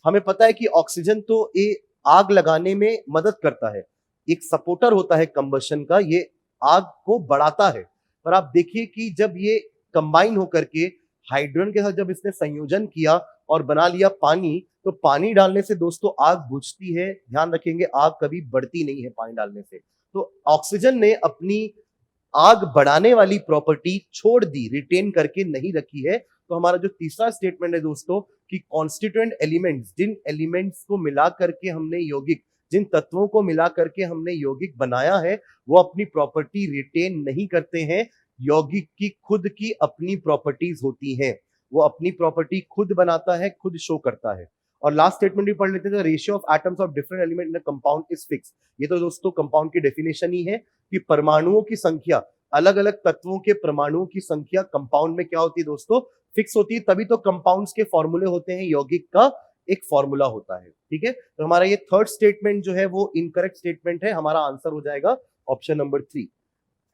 हमें पता है कि ऑक्सीजन तो ये आग लगाने में मदद करता है, एक सपोर्टर होता है कंबशन का, ये आग को बढ़ाता है। पर आप देखिए कि जब ये कंबाइन होकर के हाइड्रोजन के साथ जब इसने संयोजन किया और बना लिया पानी, तो पानी डालने से दोस्तों आग बुझती है। ध्यान रखेंगे, आग कभी बढ़ती नहीं है पानी डालने से। तो ऑक्सीजन ने अपनी आग बढ़ाने वाली प्रॉपर्टी छोड़ दी, रिटेन करके नहीं रखी है। तो हमारा जो तीसरा स्टेटमेंट है दोस्तों कि कॉन्स्टिट्यूएंट एलिमेंट्स, जिन एलिमेंट्स को मिला करके हमने यौगिक, जिन तत्वों को मिला करके हमने यौगिक बनाया है, वो अपनी प्रॉपर्टी रिटेन नहीं करते हैं। यौगिक की खुद की अपनी प्रॉपर्टीज होती हैं, वो अपनी प्रॉपर्टी खुद बनाता है, खुद शो करता है। और लास्ट स्टेटमेंट भी पढ़ लेते हैं, ratio of atoms of different element in a compound is fix. ये तो दोस्तों कंपाउंड की डेफिनेशन ही है कि परमाणुओं की संख्या, अलग अलग तत्वों के परमाणुओं की संख्या कंपाउंड में क्या होती है दोस्तों, फिक्स होती है। तभी तो कंपाउंड्स के फॉर्मूले होते हैं, यौगिक का एक फॉर्मूला होता है। ठीक है, तो हमारा ये थर्ड स्टेटमेंट जो है वो इनकरेक्ट स्टेटमेंट है, हमारा आंसर हो जाएगा ऑप्शन नंबर 3।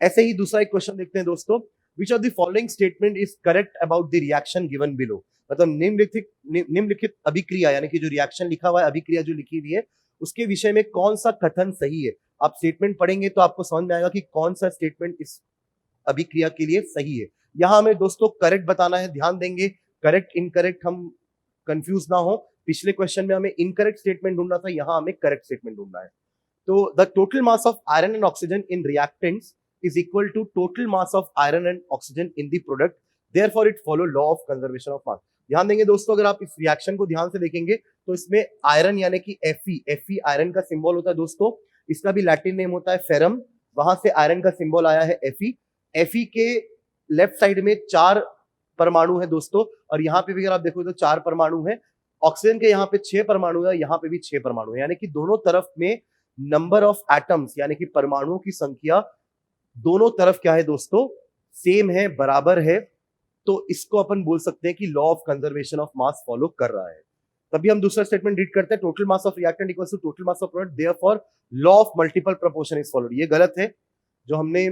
ऐसे ही दूसरा एक क्वेश्चन देखते हैं दोस्तों, which of the following statement is correct about the reaction given below. मतलब निम्नलिखित अभिक्रिया, यानी कि जो रिएक्शन लिखा हुआ है, अभिक्रिया जो लिखी हुई है, उसके विषय में कौन सा कथन सही है। आप स्टेटमेंट पढ़ेंगे तो आपको समझ में आएगा कि कौन सा स्टेटमेंट इस अभिक्रिया के लिए सही है। यहां हमें दोस्तों करेक्ट बताना है, ध्यान देंगे, करेक्ट इनकरेक्ट हम कंफ्यूज ना हो। पिछले क्वेश्चन में हमें इनकरेक्ट स्टेटमेंट ढूंढना था, यहां हमें करेक्ट स्टेटमेंट ढूंढना है। तो the total mass of iron and oxygen in reactants is equal to total mass of iron and oxygen in the product, therefore it follow law of conservation of mass। ध्यान देंगे दोस्तों, अगर आप इस reaction को ध्यान से देखेंगे तो इसमें आयरन यानी कि Fe आयरन का सिंबल होता है दोस्तों, इसका भी लैटिन नेम होता है फेरम, वहां से आयरन का सिंबल आया है Fe के लेफ्ट साइड में 4 परमाणु है दोस्तों, और यहाँ पे भी अगर आप देखो तो 4 परमाणु है। ऑक्सीजन के यहाँ पे 6 परमाणु है, यहाँ पे भी 6 परमाणु है, यानी कि दोनों तरफ में नंबर ऑफ एटम्स यानी कि परमाणुओं की संख्या दोनों तरफ क्या है दोस्तों, सेम है, बराबर है। तो इसको अपन बोल सकते हैं कि law of conservation of mass follow कर रहा है। तभी हम दूसरा स्टेटमेंट रीड करते हैं, total mass of reactant equals to total mass of product, therefore law of multiple proportion is followed. ये गलत है। जो हमने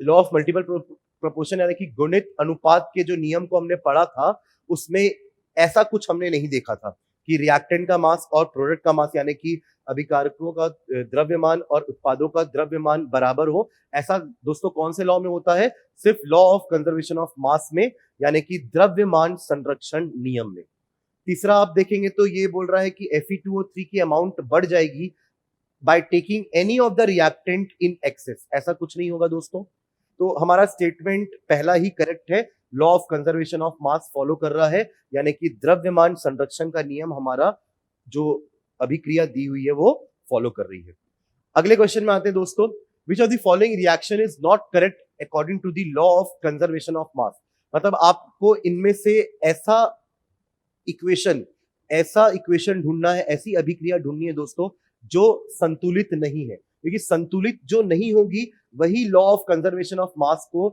लॉ ऑफ मल्टीपल प्रोपोर्शन यानी कि गुणित अनुपात के जो नियम को हमने पढ़ा था, उसमें ऐसा कुछ हमने नहीं देखा था कि रिएक्टेंट का मास और प्रोडक्ट का मास यानी कि अभिकारकों का द्रव्यमान और उत्पादों का द्रव्यमान बराबर हो। ऐसा दोस्तों कौन से लॉ में होता है, सिर्फ लॉ ऑफ कंजर्वेशन ऑफ मास में, यानी कि द्रव्यमान संरक्षण नियम में। तीसरा आप देखेंगे तो ये बोल रहा है कि Fe2O3 की अमाउंट बढ़ जाएगी by taking any of the reactant in excess. ऐसा कुछ नहीं होगा दोस्तों। तो हमारा स्टेटमेंट पहला ही करेक्ट है, law of conservation of mass follow कर रहा है, यानी कि द्रव्यमान संरक्षण का नियम हमारा जो अभिक्रिया दी हुई है वो फॉलो कर रही है। अगले क्वेश्चन में आते हैं दोस्तों, which of the following reaction is not correct according to the law of conservation of mass. मतलब आपको इनमें से ऐसा इक्वेशन ढूंढना है, ऐसी अभिक्रिया ढूंढनी है दोस्तों जो संतुलित नहीं है, क्योंकि संतुलित जो नहीं होगी वही लॉ ऑफ कंजर्वेशन ऑफ मास को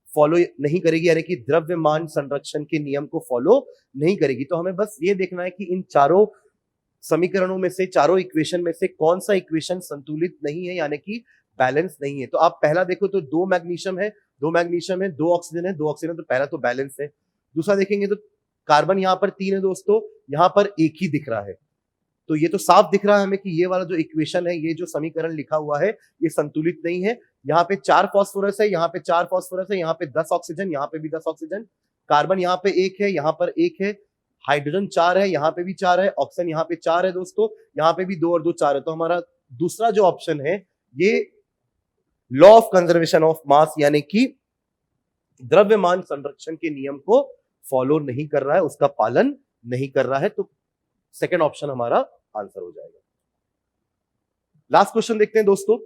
फॉलो नहीं करेगी, यानी कि द्रव्यमान संरक्षण के नियम को फॉलो नहीं करेगी। तो हमें बस ये देखना है कि इन चारों समीकरणों में से, चारों इक्वेशन में से कौन सा इक्वेशन संतुलित नहीं है, यानी कि बैलेंस नहीं है। तो आप पहला देखो तो 2 मैग्नीशियम है, 2 ऑक्सीजन है, 2 ऑक्सीजन, तो पहला तो बैलेंस है। दूसरा देखेंगे तो कार्बन यहाँ पर 3 है दोस्तों, यहाँ पर एक ही दिख रहा है। तो ये तो साफ दिख रहा है हमें कि ये वाला जो इक्वेशन है, ये जो समीकरण लिखा हुआ है, ये संतुलित नहीं है। यहाँ पे 4 फास्फोरस है, यहाँ पे 4 फास्फोरस है, यहाँ पे 10 ऑक्सीजन, यहाँ पे भी 10 ऑक्सीजन। कार्बन यहाँ पे एक है, यहाँ पर एक है, हाइड्रोजन 4 है, यहाँ पे भी 4 है, ऑक्सीजन यहाँ पे 4 है दोस्तों, यहाँ पे भी 2 और 2 4 है। तो हमारा दूसरा जो ऑप्शन है ये लॉ ऑफ कंजर्वेशन ऑफ मास यानी कि द्रव्यमान संरक्षण के नियम को फॉलो नहीं कर रहा है, उसका पालन नहीं कर रहा है। तो सेकंड ऑप्शन हमारा आंसर हो जाएगा। लास्ट क्वेश्चन देखते हैं दोस्तों।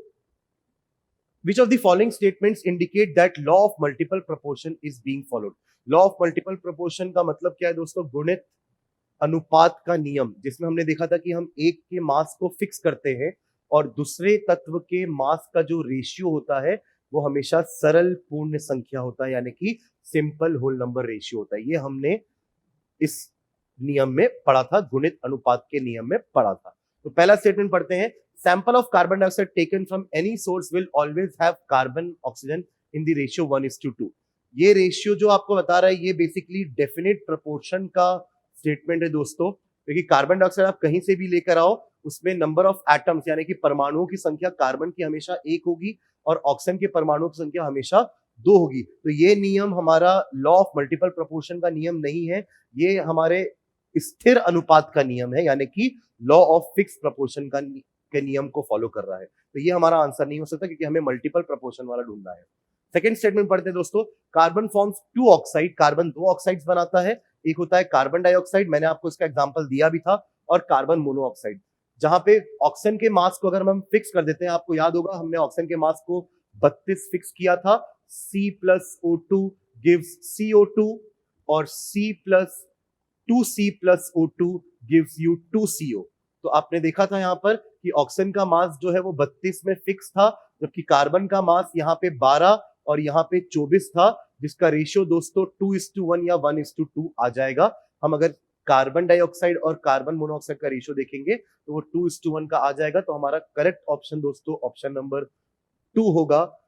Which of the following statements indicate that law of multiple proportion is being followed? Law of multiple proportion का मतलब क्या है दोस्तों? गुणित अनुपात का नियम, जिसमें हमने देखा था कि हम एक के मास को फिक्स करते हैं और दूसरे तत्व के मास का जो रेशियो होता है वो हमेशा सरल पूर्ण संख्या होता है, यानी कि सिंपल होल नंबर रेशियो होता है। ये हमने इस नियम में पढ़ा था, गुणित अनुपात के नियम में पढ़ा था। तो पहला स्टेटमेंट पढ़ते हैं। Sample of carbon dioxide taken from any source will always have carbon oxygen in the ratio 1:2। ये रेशियो जो आपको बता रहा है ये बेसिकली डेफिनेट प्रोपोर्शन का स्टेटमेंट है दोस्तों, क्योंकि कार्बन डाइऑक्साइड आप कहीं से भी लेकर आओ उसमें नंबर ऑफ एटम्स यानी कि परमाणुओं की संख्या कार्बन की हमेशा 1 होगी और ऑक्सीजन के परमाणुओं की संख्या हमेशा 2 होगी। तो ये नियम हमारा लॉ ऑफ मल्टीपल प्रोपोर्शन का नियम नहीं है, ये हमारे स्थिर अनुपात का नियम है, यानी कि लॉ ऑफ फिक्स प्रोपोर्शन के नियम को फॉलो कर रहा है। तो ये हमारा आंसर नहीं हो सकता क्योंकि हमें मल्टीपल प्रोपोर्शन वाला ढूंढना है। सेकंड स्टेटमेंट पढ़ते हैं दोस्तों। Carbon forms 2 oxide, carbon 2 oxides बनाता है। एक होता है कार्बन डाइऑक्साइड, मैंने आपको इसका एग्जांपल दिया भी था, और कार्बन मोनोऑक्साइड, जहां पे ऑक्सीजन के मास को अगर हम फिक्स कर देते हैं, आपको याद होगा हमने ऑक्सीजन के मास को 32 फिक्स किया था। C+O2 gives CO2 और C+2C+O2 gives you 2CO। तो आपने देखा था यहाँ पर कि ऑक्सीजन का मास जो है वो 32 में फिक्स था, जबकि कार्बन का मास यहाँ पे 12 और यहाँ पे 24 था, जिसका रेशियो दोस्तों 2:1 या 1:2 आ जाएगा। हम अगर कार्बन डाइऑक्साइड और कार्बन मोनोऑक्साइड का रेशियो देखेंगे तो वो 2:1 का आ जाएगा। तो हमारा करेक्ट ऑप्शन दोस्तों ऑप्शन नंबर 2 होगा।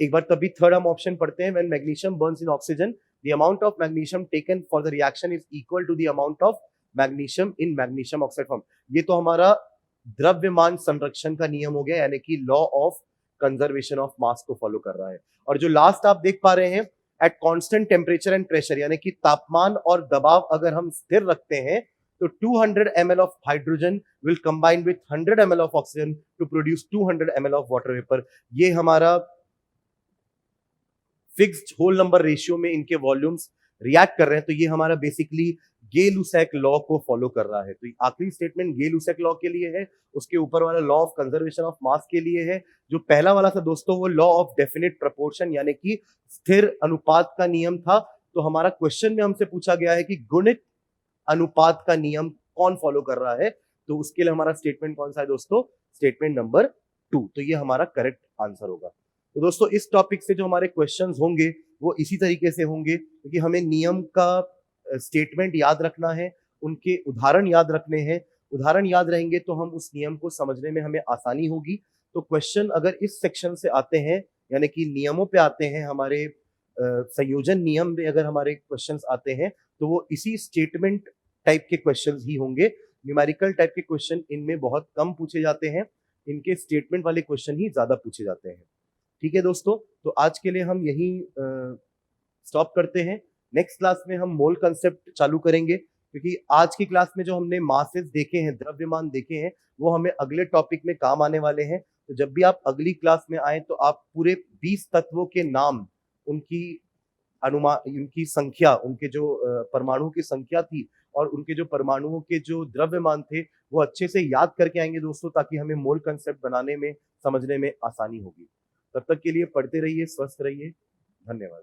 एक बार तभी थर्ड हम ऑप्शन पढ़ते हैं। When magnesium burns in oxygen, the amount of magnesium taken for the reaction is equal to the amount of magnesium in magnesium oxide form. ये तो हमारा द्रव्यमान संरक्षण का नियम हो गया, यानी कि लॉ ऑफ कंजर्वेशन ऑफ मास को फॉलो कर रहा है। और जो लास्ट आप देख पा रहे हैं, at constant temperature and pressure, यानी कि तापमान और दबाव अगर हम स्थिर रखते हैं तो 200 ml of hydrogen will combine with 100 ml of oxygen to produce 200 ml of water vapour. ये हमारा फिक्स्ड होल नंबर रेशियो में इनके वॉल्यूम्स रिएक्ट कर रहे हैं। तो ये हमारा बेसिकली गे-लुसैक लॉ को फॉलो कर रहा है। तो आखिरी स्टेटमेंट गे-लुसैक लॉ के लिए है, उसके ऊपर वाला लॉ ऑफ कंजर्वेशन ऑफ मास के लिए है। जो पहला वाला था दोस्तों वो लॉ ऑफ डेफिनेट प्रोपोर्शन यानी कि स्थिर अनुपात का नियम था। तो हमारा क्वेश्चन में हमसे पूछा गया है कि गुणित अनुपात का नियम कौन फॉलो कर रहा है, तो उसके लिए हमारा स्टेटमेंट कौन सा है दोस्तों? Statement number 2। तो ये हमारा करेक्ट आंसर होगा। तो दोस्तों इस टॉपिक से जो हमारे क्वेश्चंस होंगे वो इसी तरीके से होंगे, क्योंकि हमें नियम का स्टेटमेंट याद रखना है, उनके उदाहरण याद रखने हैं। उदाहरण याद रहेंगे तो हम उस नियम को समझने में हमें आसानी होगी। तो क्वेश्चन अगर इस सेक्शन से आते हैं, यानी कि नियमों पे आते हैं, हमारे संयोजन नियम में अगर हमारे क्वेश्चंस आते हैं तो वो इसी स्टेटमेंट टाइप के क्वेश्चंस ही होंगे। न्यूमेरिकल टाइप के क्वेश्चन इनमें बहुत कम पूछे जाते हैं, इनके स्टेटमेंट वाले क्वेश्चन ही ज्यादा पूछे जाते हैं। ठीक है दोस्तों, तो आज के लिए हम यही स्टॉप करते हैं। नेक्स्ट क्लास में हम मोल कंसेप्ट चालू करेंगे, क्योंकि आज की क्लास में जो हमने मासेस देखे हैं, द्रव्यमान देखे हैं, वो हमें अगले टॉपिक में काम आने वाले हैं। तो जब भी आप अगली क्लास में आए तो आप पूरे 20 तत्वों के नाम, उनकी उनकी संख्या, उनके जो परमाणुओं की संख्या थी और उनके जो परमाणुओं के जो द्रव्यमान थे वो अच्छे से याद करके आएंगे दोस्तों, ताकि हमें मोल कंसेप्ट बनाने में, समझने में आसानी होगी। तब तक के लिए पढ़ते रहिए, स्वस्थ रहिए, धन्यवाद।